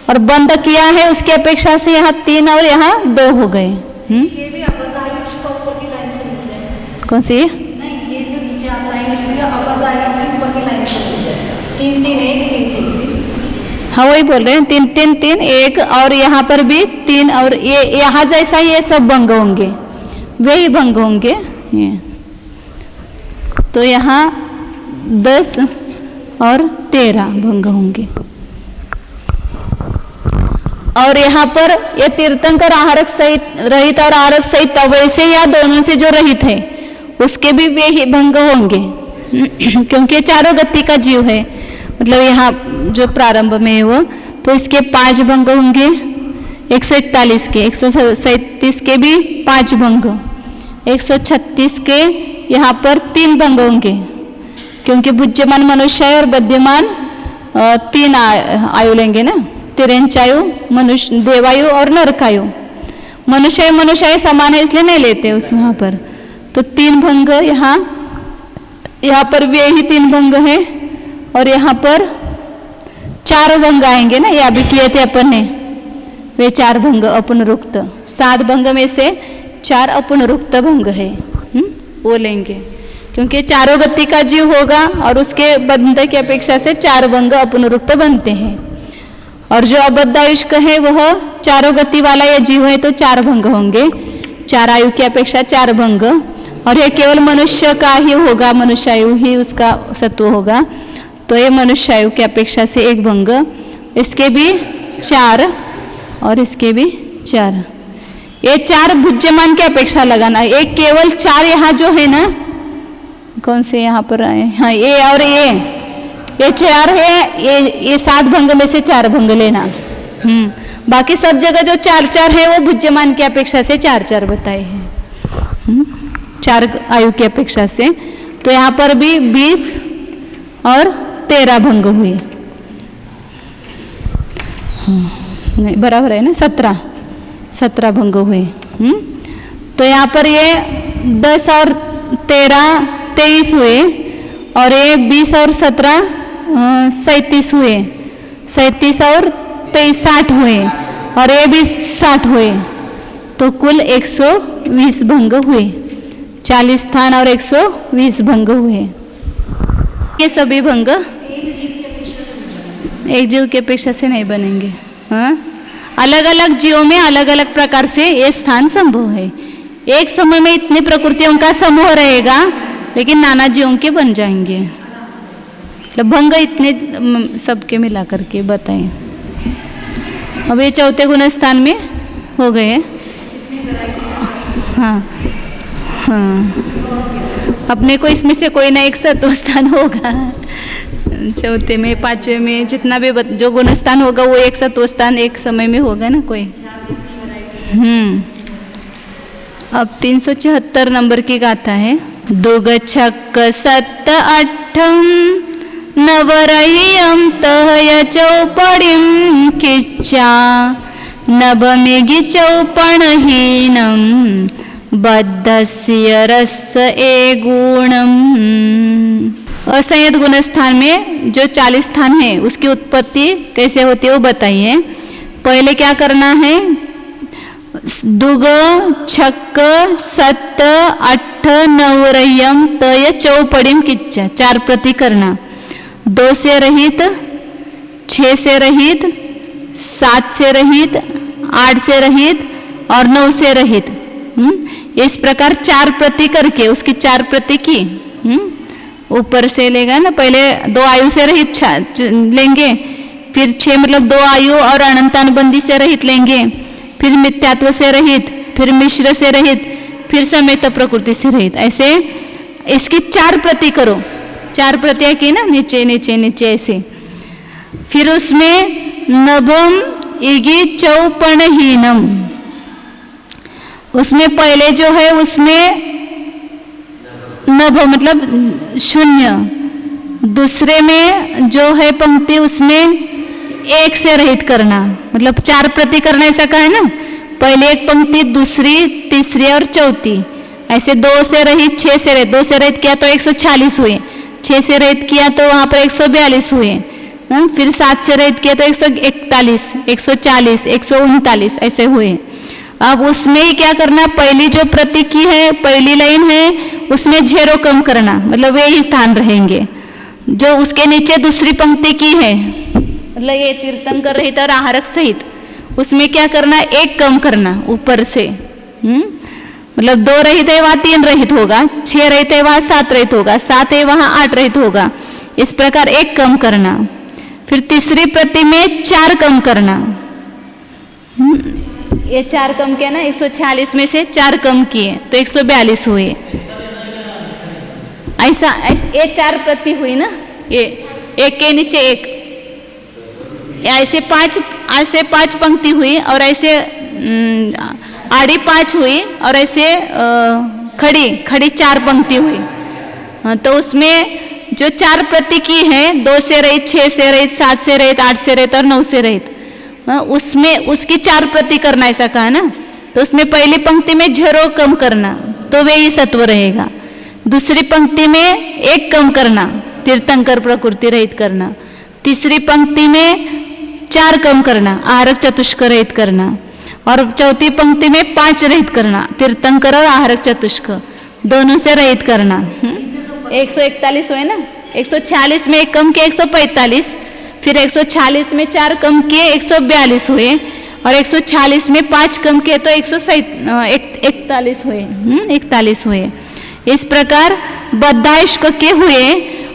और बंद किया है उसकी अपेक्षा से यहाँ 3 और यहाँ 2 हो गए। ये भी अबद्धायुष्क ऊपर की लाइन से मिल जाए। कौन सी? नहीं, ये जो नीचे आप लाइन लिखी है अबद्धायुष्क ऊपर की लाइन से मिल जाए। 3 3 1 3 3। हाँ वही बोल रहे हैं, 3 3 3 1, और यहाँ पर भी 3, और ये यहाँ जैसा ये सब भंग होंगे, वे ही भंग होंगे। ये तो यहाँ 10 और 13 भंग होंगे। और यहाँ पर ये तीर्थंकर आहारक सहित रहित और आहारक सहित वैसे या दोनों से जो रहित है उसके भी वे ही भंग होंगे, क्योंकि चारों गति का जीव है, मतलब यहाँ जो प्रारंभ में है वो, तो इसके 5 भंग होंगे। 141 के, 137 के भी 5 भंग, 136 के यहाँ पर 3 भंग होंगे, क्योंकि बुद्धिमान मनुष्य और बद्धिमान 3 आयु लेंगे ना, तिरंचायु, मनुष्य, देवायु और नरकायु। मनुष्य समान है इसलिए नहीं लेते उसमें यहाँ पर। तो 3 भंग यहाँ पर वे ही 3 भंग है, और यहाँ पर 4 भंग आएंगे ना, या भी किए थे अपन ने, वे 4 भंग अपुनरुक्त, 7 भंग में से 4 अपुनरुक्त भंग है, वो लेंगे, क्योंकि चारों गति का जीव होगा और उसके बंध की अपेक्षा से 4 भंग अपुनरुक्त बनते हैं। और जो अबद्धायुष्क है वह चारों गति वाला यह जीव है, तो 4 भंग होंगे, 4 आयु की अपेक्षा 4 भंग। और यह केवल मनुष्य का ही होगा, मनुष्यायु ही उसका सत्व होगा, तो ये मनुष्यायु की अपेक्षा से 1 भंग, इसके भी 4 और इसके भी 4। ये 4 भुज्यमान की अपेक्षा लगाना, एक केवल 4 यहाँ जो है ना, कौन से यहाँ पर आए, हाँ ये और ये 4 है, ये 7 भंग में से 4 भंग लेना। बाकी सब जगह जो 4 है वो भुज्यमान की अपेक्षा से 4 बताए हैं, 4 आयु की अपेक्षा से। तो यहाँ पर भी 20 और 13 भंग हुए, नहीं बराबर है ना, 17 भंग हुए। तो यहाँ पर ये 10 और 13 23 हुए, और ये 20 और 17 37 हुए, 37 और 23 60 हुए, और ये भी 60 हुए, तो कुल 120 भंग हुए। 40 स्थान और 120 भंग हुए। ये सभी भंग एक जीव की अपेक्षा से नहीं बनेंगे। हाँ, अलग अलग जीवों में अलग अलग प्रकार से ये स्थान संभव है। एक समय में इतनी प्रकृतियों का समूह रहेगा, लेकिन नाना जीवों के बन जाएंगे। मतलब भंग इतने सबके मिला करके बताएं। अब ये चौथे गुण स्थान में हो गए। हाँ हाँ, अपने को इसमें से कोई ना एक सत्व स्थान होगा। चौथे में, पांचवे में, जितना भी जो गुण स्थान होगा वो एक सत्व स्थान एक समय में होगा ना कोई। अब 374 नंबर की गाथा है। दुग छक्क सत्त अट्ठम नवरहियम तहय चौपड़िम किच्चा नभमिगि चौपणहीनम बद्धस्य रस ए गुणम। असंयत गुण स्थान में जो 40 स्थान है उसकी उत्पत्ति कैसे होती है वो बताइए। पहले क्या करना है, दुग छक्क सत्त अट्ठ नवरयम तय चौपड़िम किच्चा, 4 प्रति करना। 2 से रहित, 6 से रहित, 7 से रहित, 8 से रहित और 9 से रहित। इस प्रकार 4 प्रति करके उसकी 4 प्रति की। ऊपर से लेगा ना, पहले 2 आयु से रहित लेंगे, फिर 6 मतलब 2 आयु और अनंतानुबंधी से रहित लेंगे, फिर मिथ्यात्व से रहित, फिर मिश्र से रहित, फिर समेत प्रकृति से रहित। ऐसे इसकी 4 प्रति करो, 4 प्रतियां की ना, नीचे नीचे नीचे ऐसे। फिर उसमें नभम इगी चौपणहीनम, उसमें पहले जो है उसमें नभ मतलब 0, दूसरे में जो है पंक्ति उसमें 1 से रहित करना, मतलब 4 प्रति करना, ऐसा कहा है ना। पहले एक पंक्ति, दूसरी, तीसरी और चौथी, ऐसे 2 से रहित, 6 से रहित, 2 से रहित किया तो 146 हुए, 6 से रहित किया तो वहाँ पर 142 हुए, फिर 7 से रहित किया तो 141, 140, 139 ऐसे हुए। अब उसमें ही क्या करना, पहली जो प्रति की है, पहली लाइन है, उसमें 0 कम करना, मतलब वे ही स्थान रहेंगे। जो उसके नीचे दूसरी पंक्ति की है, मतलब ये तीर्थंकर रहित और आहारक सहित, उसमें क्या करना, 1 कम करना ऊपर से। मतलब 2 रहित है वहाँ 3 रहित होगा, 6 रहित है वहाँ 7 रहित होगा, 7 है वहाँ 8 रहित होगा। इस प्रकार 1 कम करना। फिर तीसरी प्रति में 4 कम करना। ये 4 कम किया ना, 146 में से 4 कम किए तो 142 हुए। ऐसा ये 4 प्रति हुई ना, ये 1 के नीचे 1, ऐसे 5 पंक्ति हुई, और ऐसे आड़ी 5 हुई, और ऐसे खड़ी 4 पंक्ति हुई। हाँ, तो उसमें जो 4 प्रति की है, 2 से रहित, 6 से रहित, 7 से रहित, 8 से रहित और 9 से रहित, उसमें उसकी 4 प्रति करना, ऐसा कहा ना। तो उसमें पहली पंक्ति में 0 कम करना, तो वे ही सत्व रहेगा। दूसरी पंक्ति में 1 कम करना, तीर्थंकर प्रकृति रहित करना। तीसरी पंक्ति में 4 कम करना, आहारक चतुष्क रहित करना। और चौथी पंक्ति में 5 रहित करना, तीर्थंकर और आहारक चतुष्क दोनों से रहित करना। 141 हुए ना, 146 में 1 कम किया 145, फिर 146 में 4 कम किए 142 हुए, और 146 में 5 कम किए तो 141 हुए, 41 हुए। इस प्रकार बद्धाइष्क के हुए,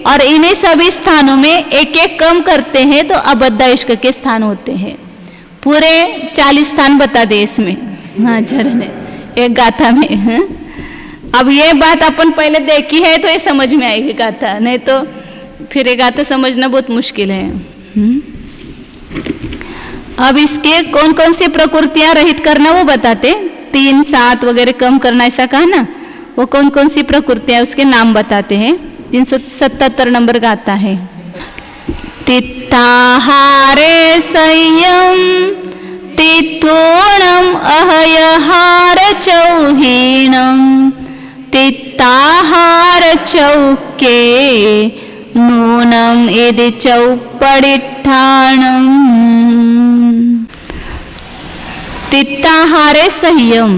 और इन्हीं सभी स्थानों में 1-1 कम करते हैं तो अबद्धाइष्क के स्थान होते हैं। पूरे 40 स्थान बता दे इसमें, हाँ झरने एक गाथा में। हाँ? अब ये बात अपन पहले देखी है तो ये समझ में आएगी गाथा, नहीं तो फिर ये गाथा समझना बहुत मुश्किल है। अब इसके कौन कौन सी प्रकृतियां रहित करना वो बताते, 3, 7 वगैरह कम करना, ऐसा कहा ना। वो कौन कौन सी प्रकृतियां, उसके नाम बताते हैं। 377 नंबर गाता है। तित्ताहारे संयम तिथोणम अहयहार चौहीणम, तित्ताहार चौके नूनम यदि चौपड़िठाणम। तित्ताहारे संयम,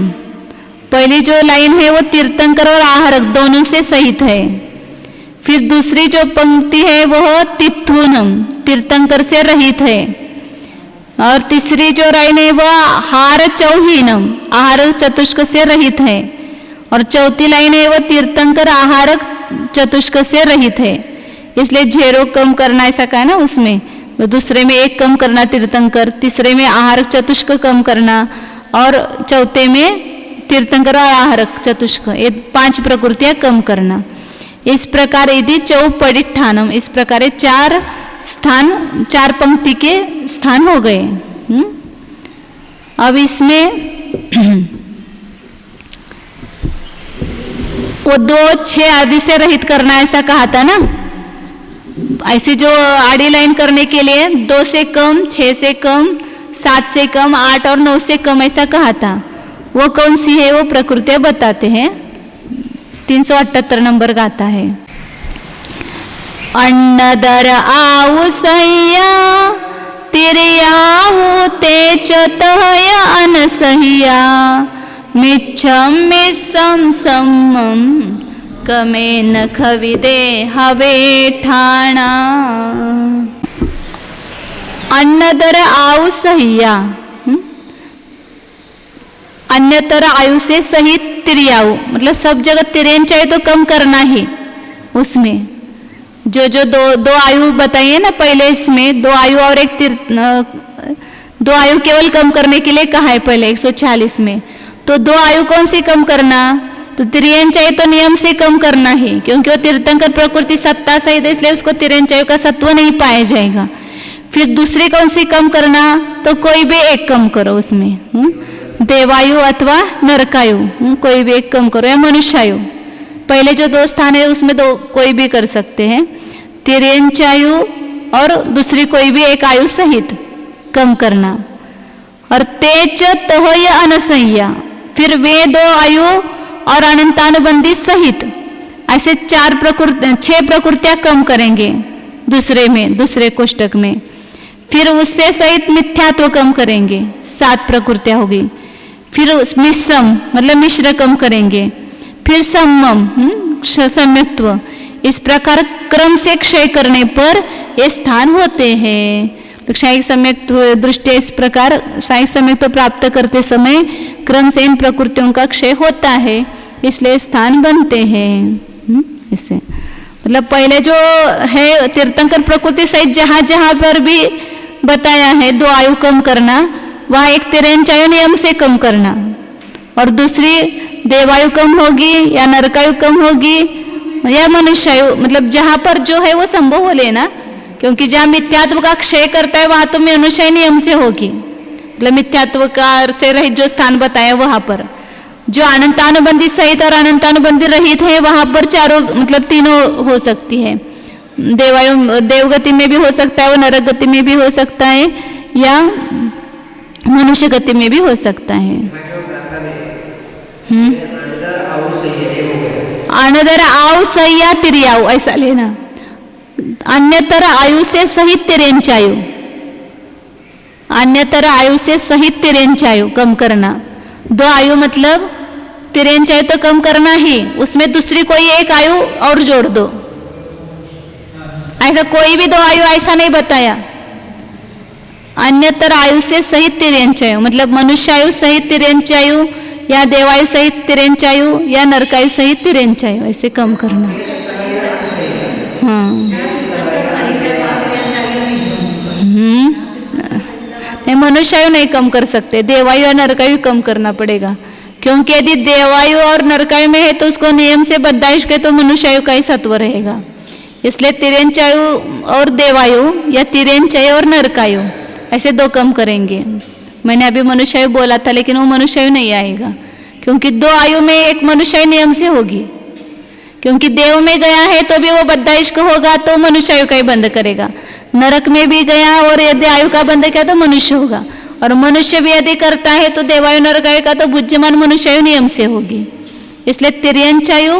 पहली जो लाइन है वो तीर्थंकर और आहारक दोनों से सहित है। फिर दूसरी जो पंक्ति है वह तिथुनम, तीर्थंकर से रहित है। और तीसरी जो लाइन है वह हार चौहीनम, आहारक चतुष्क से रहित है। और चौथी लाइन है वह तीर्थंकर आहारक चतुष्क से रहित है, इसलिए 0 कम करना, ऐसा कहा ना उसमें। दूसरे में 1 कम करना तीर्थंकर, तीसरे में आहारक चतुष्क कम करना, और चौथे में तीर्थंकर और आहारक चतुष्क, ये 5 प्रकृतियां कम करना। इस प्रकार यदि चौपड़िठानम, इस प्रकार 4 स्थान, 4 पंक्ति के स्थान हो गए। अब इसमें वो 2, 6 आदि से रहित करना, ऐसा कहा था ना। ऐसे जो आड़ी लाइन करने के लिए 2 से कम, 6 से कम, 7 से कम, 8 और 9 से कम, ऐसा कहा था। वो कौन सी है वो प्रकृतियां बताते हैं। 378 नंबर गाता है। अन्नदर आउसैया तिरयाहु ते चतहय अन अनसह्या मिच्छं मिस्सं सम्मं कमेन खविदे हवे ठाणा। अन्नतर आयु सहिया, अन्यतर आयु से सहित तिरियाऊ, मतलब सब जगह तिरेन चाहिए तो कम करना ही। उसमें जो जो दो आयु बताइए ना पहले, इसमें 2 आयु और एक 2 आयु केवल कम करने के लिए कहा है पहले 140 में। तो 2 आयु कौन सी कम करना, तो तिरेन चाहिए तो नियम से कम करना ही, क्योंकि वो तीर्थंकर प्रकृति सत्ता सहित है, इसलिए उसको तिरेन चाहिए का सत्व नहीं पाया जाएगा। फिर दूसरी कौन सी कम करना, तो कोई भी एक कम करो उसमें, देवायु अथवा नरकायु, कोई भी एक कम करो, या मनुष्यायु। पहले जो 2 स्थान है उसमें 2 कोई भी कर सकते हैं, तिरेंचायु और दूसरी कोई भी एक आयु सहित कम करना। और तेज तहय अनसह्या, फिर वे 2 आयु और अनंतानुबंधी सहित ऐसे 6 प्रकृतियां कम करेंगे दूसरे कोष्टक में। फिर उससे सहित मिथ्यात्व कम करेंगे, 7 प्रकृतियां होगी। फिर मिश्रम मतलब मिश्र कम करेंगे। फिर सम्मम सम्यक्त्व। इस प्रकार क्रम से क्षय करने पर ये स्थान होते हैं। क्षयिक सम्यक्त्व दृष्टि इस प्रकार क्षयिक सम्यक्त्व प्राप्त करते समय क्रम से इन प्रकृतियों का क्षय होता है, इसलिए स्थान बनते हैं। इससे मतलब पहले जो है तीर्थंकर प्रकृति सहित जहाँ जहाँ पर भी बताया है 2 आयु कम करना, वह एक तिरेंचायु नियम से कम करना, और दूसरी देवायु कम होगी या नरकायु कम होगी या मनुष्यायु, मतलब जहाँ पर जो है वो संभव हो लेना, क्योंकि जहाँ मिथ्यात्व का क्षय करता है वहाँ तो मनुष्य नियम से होगी, मतलब मिथ्यात्व का से रहित जो स्थान बताया वहाँ पर। जो अनंतानुबंधी सहित और अनंतानुबंधी रहित है वहाँ पर चारों मतलब तीनों हो सकती है। देवगति में भी हो सकता है, वो नरक गति में भी हो सकता है, या मनुष्य गति में भी हो सकता है। अनदर आयु सह्या तिरियाऊ ऐसा लेना। अन्यतर आयु से सहित तिरेंचायु, अन्यतर आयु से सहित तिरेंचायु कम करना। 2 आयु मतलब तिरेंचायु तो कम करना ही, उसमें दूसरी कोई एक आयु और जोड़ दो। ऐसा कोई भी 2 आयु ऐसा नहीं बताया। अन्यतर आयु से सहित तिरेंचायु मतलब मनुष्यायु सहित तिरेंचायु, या देवायु सहित तिरेंचायु, या नरकायु सहित तिरेंचायु, ऐसे कम करना। हाँ नहीं, मनुष्यायु नहीं कम कर सकते, देवायु और नरकायु कम करना पड़ेगा, क्योंकि यदि देवायु और नरकायु में है तो उसको नियम से बद्दाइश के तो मनुष्यायु का ही सत्व रहेगा। इसलिए तिरेंचायु और देवायु या तिरेंचायु और नरकायु ऐसे 2 कम करेंगे। मैंने अभी मनुष्यायु बोला था लेकिन वो मनुष्यायु नहीं आएगा, क्योंकि 2 आयु में एक मनुष्यायु नियम से होगी, क्योंकि देव में गया है तो भी वो बद्दाइश को होगा तो मनुष्यायु का ही बंद करेगा। नरक में भी गया और यदि आयु का बंद किया तो मनुष्य होगा, और मनुष्य भी यदि करता है तो देवायु नरकायु का तो बुद्धिमान मनुष्यायु नियम से होगी। इसलिए तिरेंचायु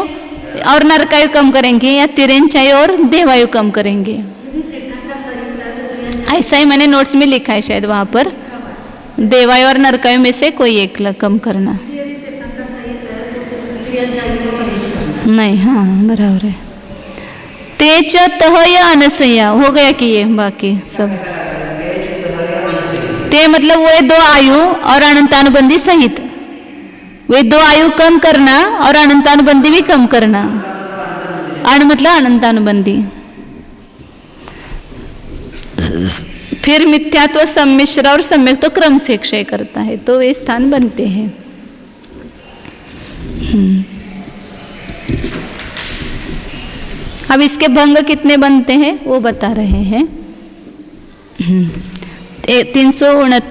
और नरकायु कम करेंगे या तिरेंचायु और देवायु कम करेंगे। ऐसा ही मैंने नोट्स में लिखा है शायद वहाँ पर, देवायु और नरकायु में से कोई एक कम करना। नहीं, हाँ बराबर है। तेज तहय अनसह्या हो गया कि ये बाकी सब ते मतलब वो 2 आयु और अनंतानुबंधी सहित, वे 2 आयु कम करना और अनंतानुबंधी भी कम करना। मतलब अनंतानुबंधी। फिर मिथ्यात्व सम्मिश्र और सम्यक तो क्रम से क्षय करता है, तो वे स्थान बनते हैं। अब इसके भंग कितने बनते हैं वो बता रहे हैं। 329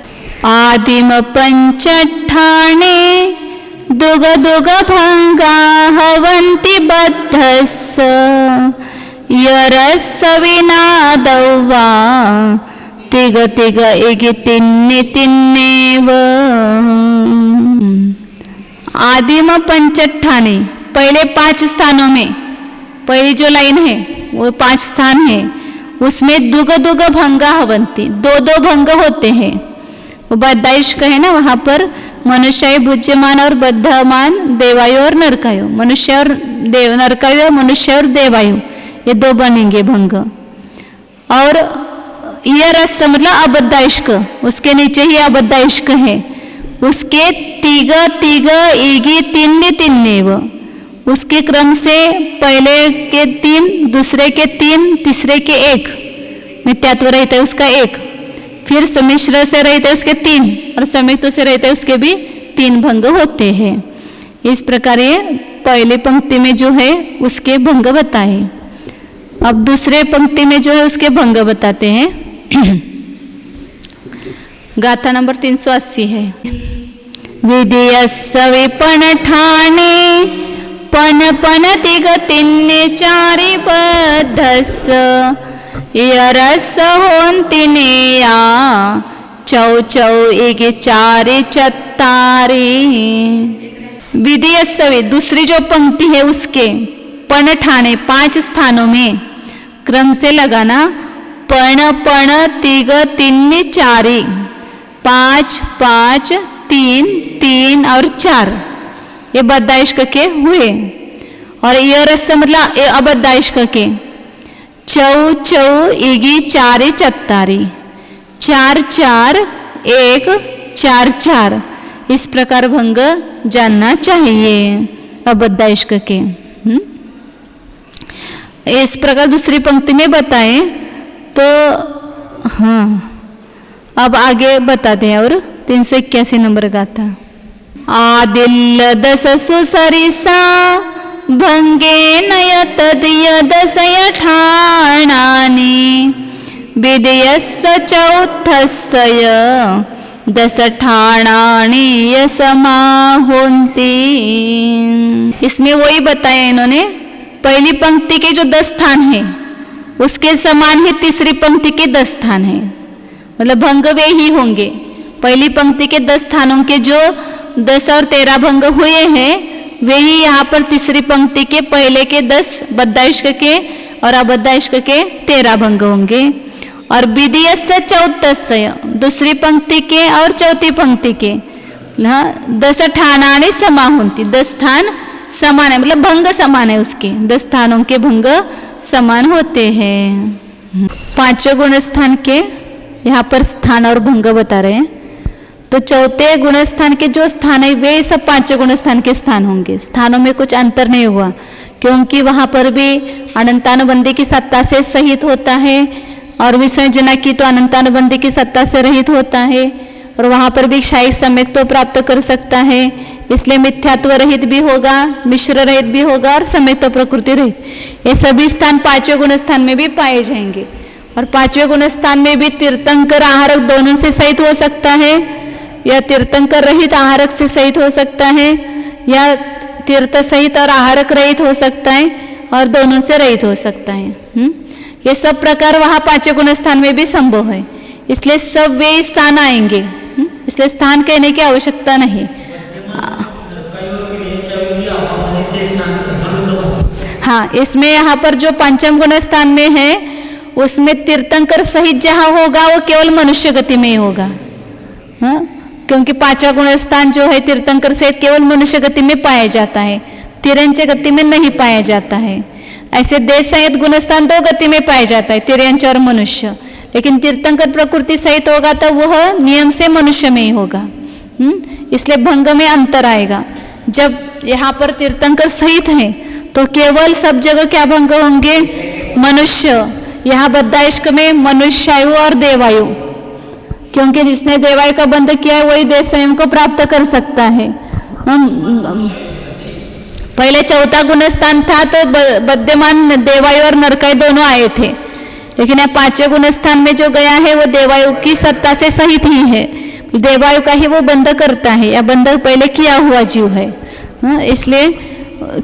आदिम पंचठाने दुग दुग भंगा हवन्ति बद्धस्स यरस्स विनादौवा तिग तिग इगि तिन्नि तिन्नेव। आदिम पंचठाने पहले 5 स्थानों में, पहली जो लाइन है वो 5 स्थान है, उसमें दुग दुग भंगा हवंती 2-2 भंग होते हैं। वो बद्धाइष्क है ना, वहाँ पर मनुष्यायु भुज्यमान और बद्धमान देवायु और नरकायु, मनुष्य और देव नरकायु और मनुष्य और देवायु, ये दो बनेंगे भंग। और यह रस मतलब अबद्धाइष्क, उसके नीचे ही अबद्धाइष्क है, उसके तीग तीग ईगी तिन्ने तिन्नेव, उसके क्रम से पहले के 3, दूसरे के 3, तीसरे के 1, मिथ्यात्व रहता है उसका 1, फिर सम्मिश्र से रहते हैं उसके 3 और संयुक्त से रहते हैं उसके भी 3 भंग होते हैं। इस प्रकार ये पहली पंक्ति में जो है उसके भंग बताए। अब दूसरे पंक्ति में जो है उसके भंग बताते हैं। गाथा नंबर 380 है। विधियस्स विपण ठाणे पन पन तिग तिन्ने चारि बद्धस्स यरस होन तिनेया चौ चौ एगे चारे चत्तारे। विधियस्सवे दूसरी जो पंक्ति है उसके पण ठाणे 5 स्थानों में क्रम से लगाना। पण पण तिग तिन्ने चारे, 5 5 3 3 और 4 ये बद्धाइष्क के हुए। और ये रस मतलब अबद्धाइष्क के चौ चौ इगी चारे चत्तारी, 4 4 1 4 4, इस प्रकार भंग जानना चाहिए अबद्धाइष्क के। इस प्रकार दूसरी पंक्ति में बताएं तो हाँ, अब आगे बताते हैं। और 381 नंबर गाथा। आदिल दस सुसरिसा भंगे नय तद्यदसय ठाणानि विदयस्स चौथस्सय दस ठाणानि यसमाहोन्ति। इसमें वही बताया इन्होंने, पहली पंक्ति के जो 10 स्थान है उसके समान ही तीसरी पंक्ति के 10 स्थान है, मतलब भंग वे ही होंगे। पहली पंक्ति के 10 स्थानों के जो 10 और 13 भंग हुए हैं वे ही यहाँ पर तीसरी पंक्ति के पहले के 10 बद्धाइष्क के और अबद्धाइष्क के 13 भंग होंगे। और विधियस्स चौथस्सय दूसरी पंक्ति के और चौथी पंक्ति के 10 ठाणानि समाहुन्ति, 10 स्थान समान है, मतलब भंग समान है, उसके 10 स्थानों के भंग समान होते हैं। 5वें गुण स्थान के यहाँ पर स्थान और भंग बता रहे हैं। तो चौथे गुण स्थान के जो स्थान है वे सब 5 गुण स्थान के स्थान होंगे। स्थानों में कुछ अंतर नहीं हुआ, क्योंकि वहाँ पर भी अनंतानुबंधी की सत्ता से सहित होता है और विसर्जना की तो अनंतानुबंधी की सत्ता से रहित होता है, और वहाँ पर भी क्षायिक सम्यक तो प्राप्त कर सकता है, इसलिए मिथ्यात्व रहित भी होगा, मिश्र रहित भी होगा और सम्यक प्रकृति रहित। ये सभी स्थान 5वें गुण स्थान में भी पाए जाएंगे। और 5वें गुण स्थान में भी तीर्थंकर आहारक दोनों से सहित हो सकता है, या तीर्थंकर रहित आहारक से सहित हो सकता है, या तीर्थ सहित और आहारक रहित हो सकता है, और दोनों से रहित हो सकता है। ये सब प्रकार वहाँ 5वें गुण स्थान में भी संभव है, इसलिए सब वे स्थान आएंगे, इसलिए स्थान कहने की आवश्यकता नहीं। हाँ, इसमें यहाँ पर जो 5वें गुण स्थान में है उसमें तीर्थंकर सहित जहाँ होगा वो केवल मनुष्य गति में ही होगा। हाँ, क्योंकि 5वां गुण स्थान जो है तीर्थंकर सहित केवल मनुष्य गति में पाया जाता है, तिर्यंच गति में नहीं पाया जाता है। ऐसे देश सहित गुण स्थान 2 गति में पाया जाता है, तिर्यंच और मनुष्य, लेकिन तीर्थंकर प्रकृति सहित होगा तो वह नियम से मनुष्य में ही होगा। इसलिए भंग में अंतर आएगा। जब यहाँ पर तीर्थंकर सहित है तो केवल सब जगह क्या भंग होंगे? मनुष्य। यहाँ बद्धाइष्क में मनुष्यायु और देवायु, क्योंकि जिसने देवायु का बंध किया है वही देश स्वयं को प्राप्त कर सकता है। पहले 4था गुण स्थान था तो बद्यमान देवायु और नरकायु दोनों आए थे, लेकिन यहाँ 5वें गुण स्थान में जो गया है वो देवायु की सत्ता से सहित ही है, देवायु का ही वो बंध करता है, या बंध पहले किया हुआ जीव है। इसलिए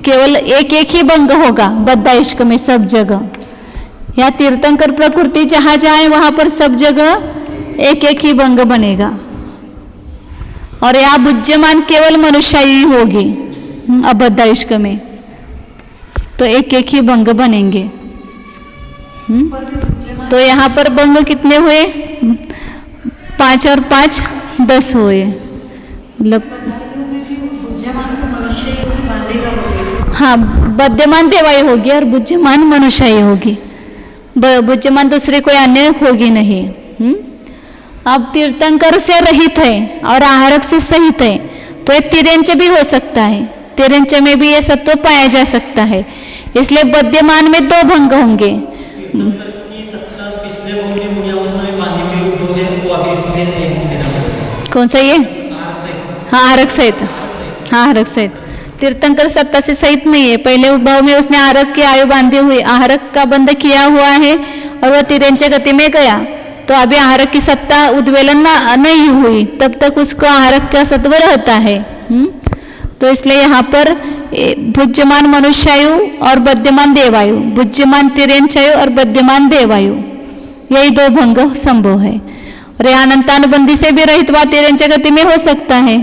केवल एक ही भंग होगा बद्धाइष्क में सब जगह। या तीर्थंकर प्रकृति जहाँ जाए वहाँ पर सब जगह एक ही भंग बनेगा। और यहाँ बुज्यमान केवल मनुष्यायु ही होगी अबद्धाइष्क में, तो एक ही भंग बनेंगे। तो यहाँ पर भंग कितने हुए? 5 और 5 10 हुए, मतलब बुद्धिमान तो मनुष्य ही बांधेगा बोले। हाँ, बद्यमान देवायु होगी और बुद्धिमान मनुष्य होगी, बुद्धिमान दूसरी कोई अन्य होगी नहीं। अब तीर्थंकर से रहित है और आहारक से सहित है, तो ये तिर्यंच भी हो सकता है, तिर्यंच में भी ये सत्व पाया जा सकता है, इसलिए बद्यमान में 2 भंग होंगे। की सत्ता पिछले भोग में मुनि अवस्था में बांधी हुई जो है वो अभी इसमें नहीं देना। कौन सा ये? आहारक सहित। हाँ, आहारक सहित, हाँ आहारक सहित। तीर्थंकर सत्ता से सहित नहीं है, पहले उद्भव में उसने आहारक की आयु बांधी हुई, आहारक का बंध किया हुआ है और वह तिर्यंच गति में गया, तो अभी आहारक की सत्ता उद्वेलन नहीं हुई, तब तक उसको आहारक का सत्व रहता है। तो इसलिए यहाँ पर भुज्यमान मनुष्यायु और बद्यमान देवायु, भुज्यमान तिर्यंचायु और बद्यमान देवायु, यही 2 भंग संभव है। और यहाँ अनंतानुबंधी से भी रहित व तिर्यंच गति में हो सकता है,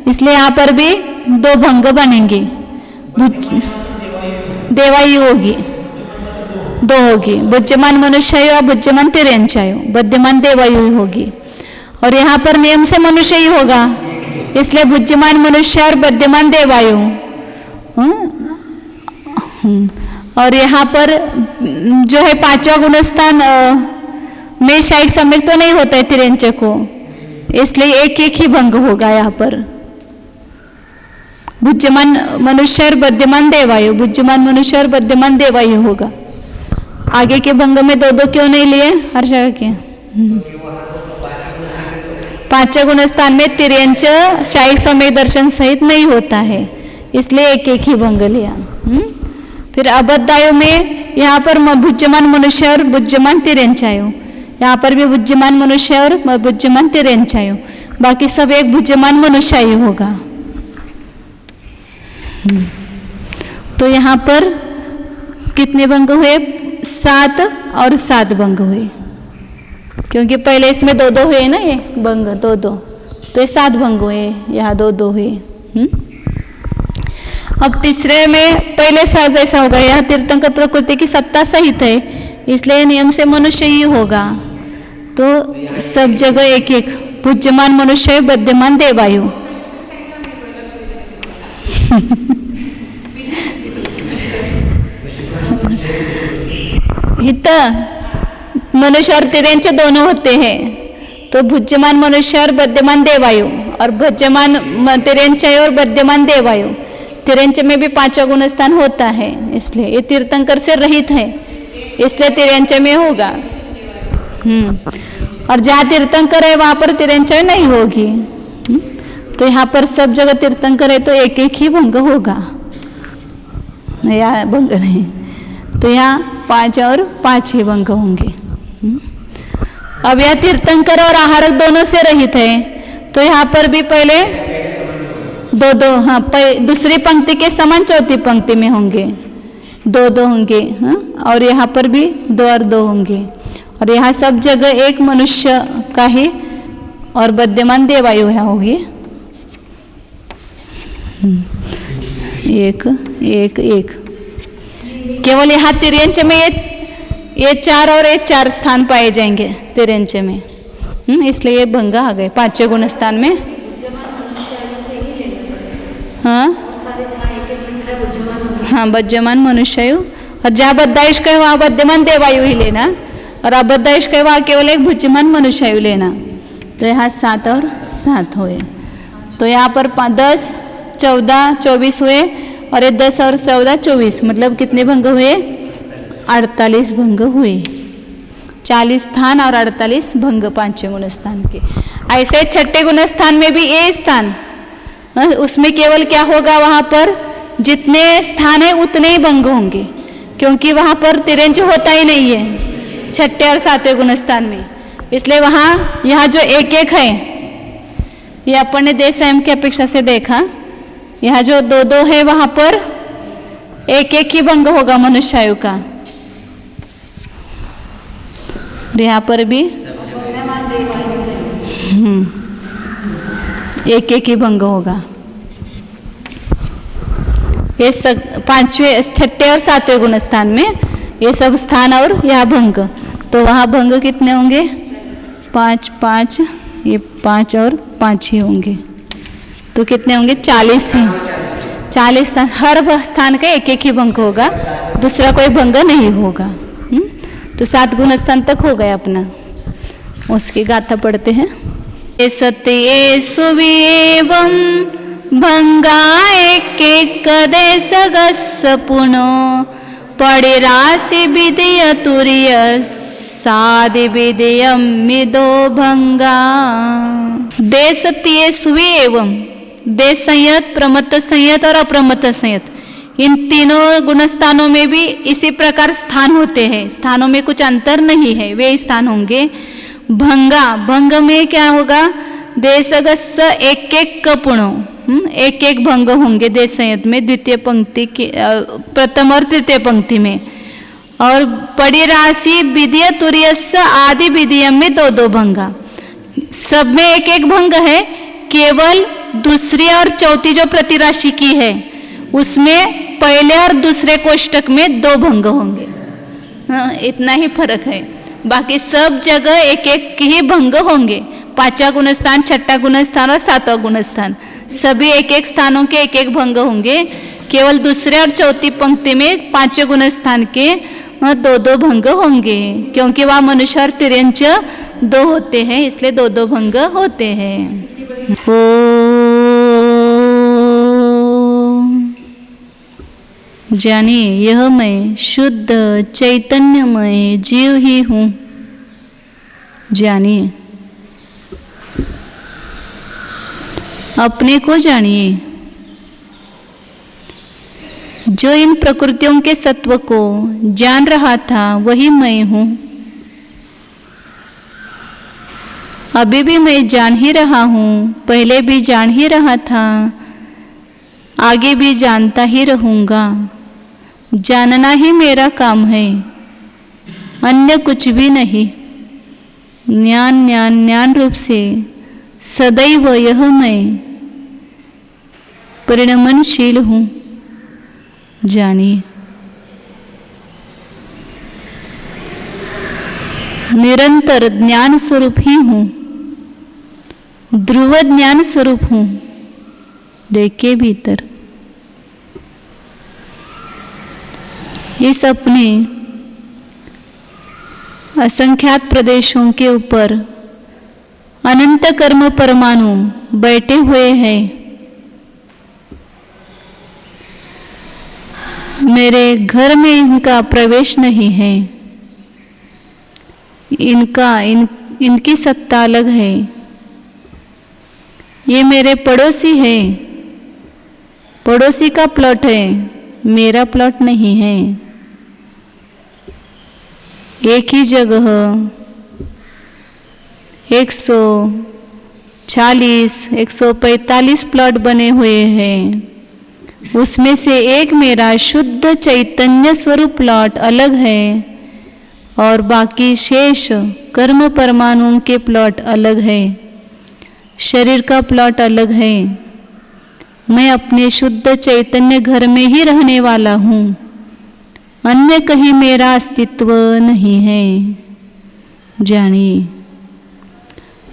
इसलिए यहाँ पर भी 2 भंग बनेंगे। देवायु होगी 2 होगी, बुद्धिमान मनुष्यायु और बुद्धिमान तिर्यंचायु, बद्यमान देवायु होगी। और यहाँ पर नियम से मनुष्य ही होगा, इसलिए बुद्धिमान मनुष्य और बद्यमान देवायु। और यहाँ पर जो है 5वां गुणस्थान में शायद सम्यक तो नहीं होता है तिर्यंच को, इसलिए एक ही भंग होगा यहाँ पर। बुद्धिमान मनुष्य और बद्यमान देवायु, बुद्धिमान मनुष्य और बद्यमान देवायु होगा। आगे के भंग में 2 क्यों नहीं लिए हर्षा के? 5वें गुणस्थान में तिर्यंच शायिक समय दर्शन सहित नहीं होता है, इसलिए एक ही भंग लिया। फिर अबद्धायु में यहाँ पर बुद्धिमान मनुष्य और बुद्धिमान तिर्यंचायु, यहाँ पर भी बुद्धिमान मनुष्य और बुद्धिमान तिर्यंचायु, बाकी सब एक बुद्धिमान मनुष्य ही होगा। तो यहाँ पर कितने भंग हुए? 7 और 7 भंग हुए, क्योंकि पहले इसमें 2 हुए ना, ये भंग 2, तो ये 7 भंग हुए, यहाँ 2 हुए। अब तीसरे में पहले सा जैसा होगा, यह तीर्थंकर प्रकृति की सत्ता सहित है, इसलिए नियम से मनुष्य ही होगा, तो सब जगह एक बुद्धिमान मनुष्य, बद्यमान देवायु। मनुष्य और तिर्यंच दोनों होते हैं, तो बुद्धिमान मनुष्य और बद्यमान देवायु, और बुद्धिमान तिर्यंचायु और बद्यमान देवायु। तिर्यंच में भी 5वां गुणस्थान होता है, इसलिए ये तीर्थंकर से रहित है, इसलिए तिर्यंच में होगा। और जहाँ तीर्थंकर है वहाँ पर तिर्यंचायु नहीं होगी। तो यहाँ पर सब जगह तीर्थंकर है, तो एक ही भंग होगा, यहाँ भंग नहीं, तो यहाँ 5 और 5 ही भंग होंगे। अब यह तीर्थंकर और आहारक दोनों से रहित है, तो यहाँ पर भी पहले 2, हाँ दूसरी पंक्ति के समान चौथी पंक्ति में होंगे, 2 होंगे। हाँ, और यहाँ पर भी 2 और 2 होंगे, और यहाँ सब जगह एक मनुष्य का ही और बद्यमान देवायु यहाँ होगी। 1 केवल यहाँ तिर्यंच में ये 4 और 4 स्थान पाए जाएंगे तिर्यंच में, इसलिए ये भंग आ गए 5वें गुण स्थान में। हाँ, बद्यमान मनुष्यायु, और जहाँ बद्धायुष कहे वहाँ बद्यमान देवायु ही लेना, और अबद्धायुष कहे वहाँ केवल एक बुद्धिमान मनुष्यायु लेना। तो यहाँ 7 और 7 हुए, तो यहाँ पर 10, 14, 24 हुए, और ये 10 और 14, 24, मतलब कितने भंग हुए? 48 भंग हुए। 40 स्थान और 48 भंग 5वें गुण स्थान के। ऐसे 6ठे गुण स्थान में भी ये स्थान, उसमें केवल क्या होगा, वहाँ पर जितने स्थान है उतने ही भंग होंगे, क्योंकि वहाँ पर तिर्यंच होता ही नहीं है 6ठे और 7वें गुण स्थान में, इसलिए वहाँ यहाँ जो 1 है, ये अपन ने देश स्वयं की अपेक्षा से देखा, यहाँ जो 2 है वहाँ पर 1 ही भंग होगा मनुष्यायु का, यहाँ पर भी 1 ही भंग होगा। ये 5वें, 6ठे और 7वें गुण स्थान में ये सब स्थान और यहाँ भंग, तो वहाँ भंग कितने होंगे? 5, 5, ये 5 और 5 ही होंगे, तो कितने होंगे? 40 ही। 40 स्थान, हर स्थान का एक एक ही भंग होगा, दूसरा कोई भंग नहीं होगा। तो 7 गुण स्थान तक हो गया अपना। उसकी गाथा पढ़ते हैं। सत्ये सुविएवं भंगा एक देश गस्स पुनो पड़िराशि विधेय तुरीय सादि विधेयम मिदो भंगा। देशतीय सुवी एवं देश संयत, प्रमत्त संयत और अप्रमत्त संयत, इन तीनों गुणस्थानों में भी इसी प्रकार स्थान होते हैं। स्थानों में कुछ अंतर नहीं है, वे स्थान होंगे। भंगा, भंग में क्या होगा? देशगस्स एक एक कपुणों, एक एक भंग होंगे देश संयत में, द्वितीय पंक्ति की प्रथम और तृतीय पंक्ति में। और पड़ी राशि विधेय तुरीयस्स आदि विधेयम में 2-2 भंगा। सब में एक एक भंग है, केवल दूसरी और चौथी जो प्रतिराशि की है उसमें पहले और दूसरे कोष्टक में 2 भंग होंगे। हाँ, इतना ही फर्क है। बाकी सब जगह एक एक ही भंग होंगे। 5वां गुणस्थान, 6वां गुणस्थान और 7वां गुणस्थान, सभी एक एक स्थानों के एक एक भंग होंगे। केवल दूसरे और चौथी पंक्ति में 5वें गुणस्थान के 2-2 भंग होंगे, क्योंकि वह मनुष्य और तिर्यंच 2 होते हैं, इसलिए 2-2 भंग होते हैं। जानिए, यह मैं शुद्ध चैतन्यमय जीव ही हूँ। जानिए, अपने को जानिए। जो इन प्रकृतियों के सत्व को जान रहा था वही मैं हूँ। अभी भी मैं जान ही रहा हूँ, पहले भी जान ही रहा था, आगे भी जानता ही रहूँगा। जानना ही मेरा काम है, अन्य कुछ भी नहीं। ज्ञान ज्ञान ज्ञान रूप से सदैव यह मैं परिणमनशील हूँ। जानिए, निरंतर ज्ञान स्वरूप ही हूँ, ध्रुव ज्ञान स्वरूप हूँ। देखे भीतर इस अपने असंख्यात प्रदेशों के ऊपर अनंत कर्म परमाणु बैठे हुए हैं। मेरे घर में इनका प्रवेश नहीं है, इनकी सत्ता अलग है। ये मेरे पड़ोसी है, पड़ोसी का प्लॉट है, मेरा प्लॉट नहीं है। एक ही जगह 140, 145 प्लॉट बने हुए हैं। उसमें से एक मेरा शुद्ध चैतन्य स्वरूप प्लॉट अलग है और बाकी शेष कर्म परमाणुओं के प्लॉट अलग है। शरीर का प्लॉट अलग है। मैं अपने शुद्ध चैतन्य घर में ही रहने वाला हूँ, अन्य कहीं मेरा अस्तित्व नहीं है। जानिए,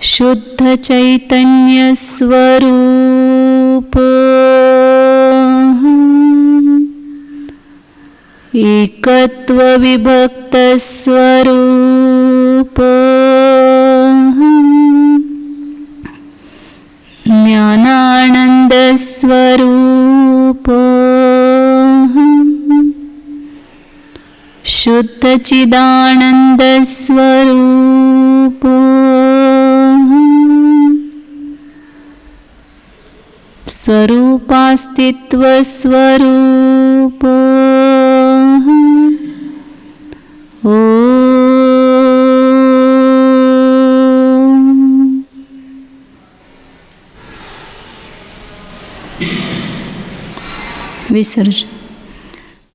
शुद्ध चैतन्य स्वरूप एकत्व विभक्त स्वरूप ज्ञानानंद स्वरूप शुद्ध चिदानंद स्वरूप स्वरूपास्तित्व स्वरूप विसर्जन।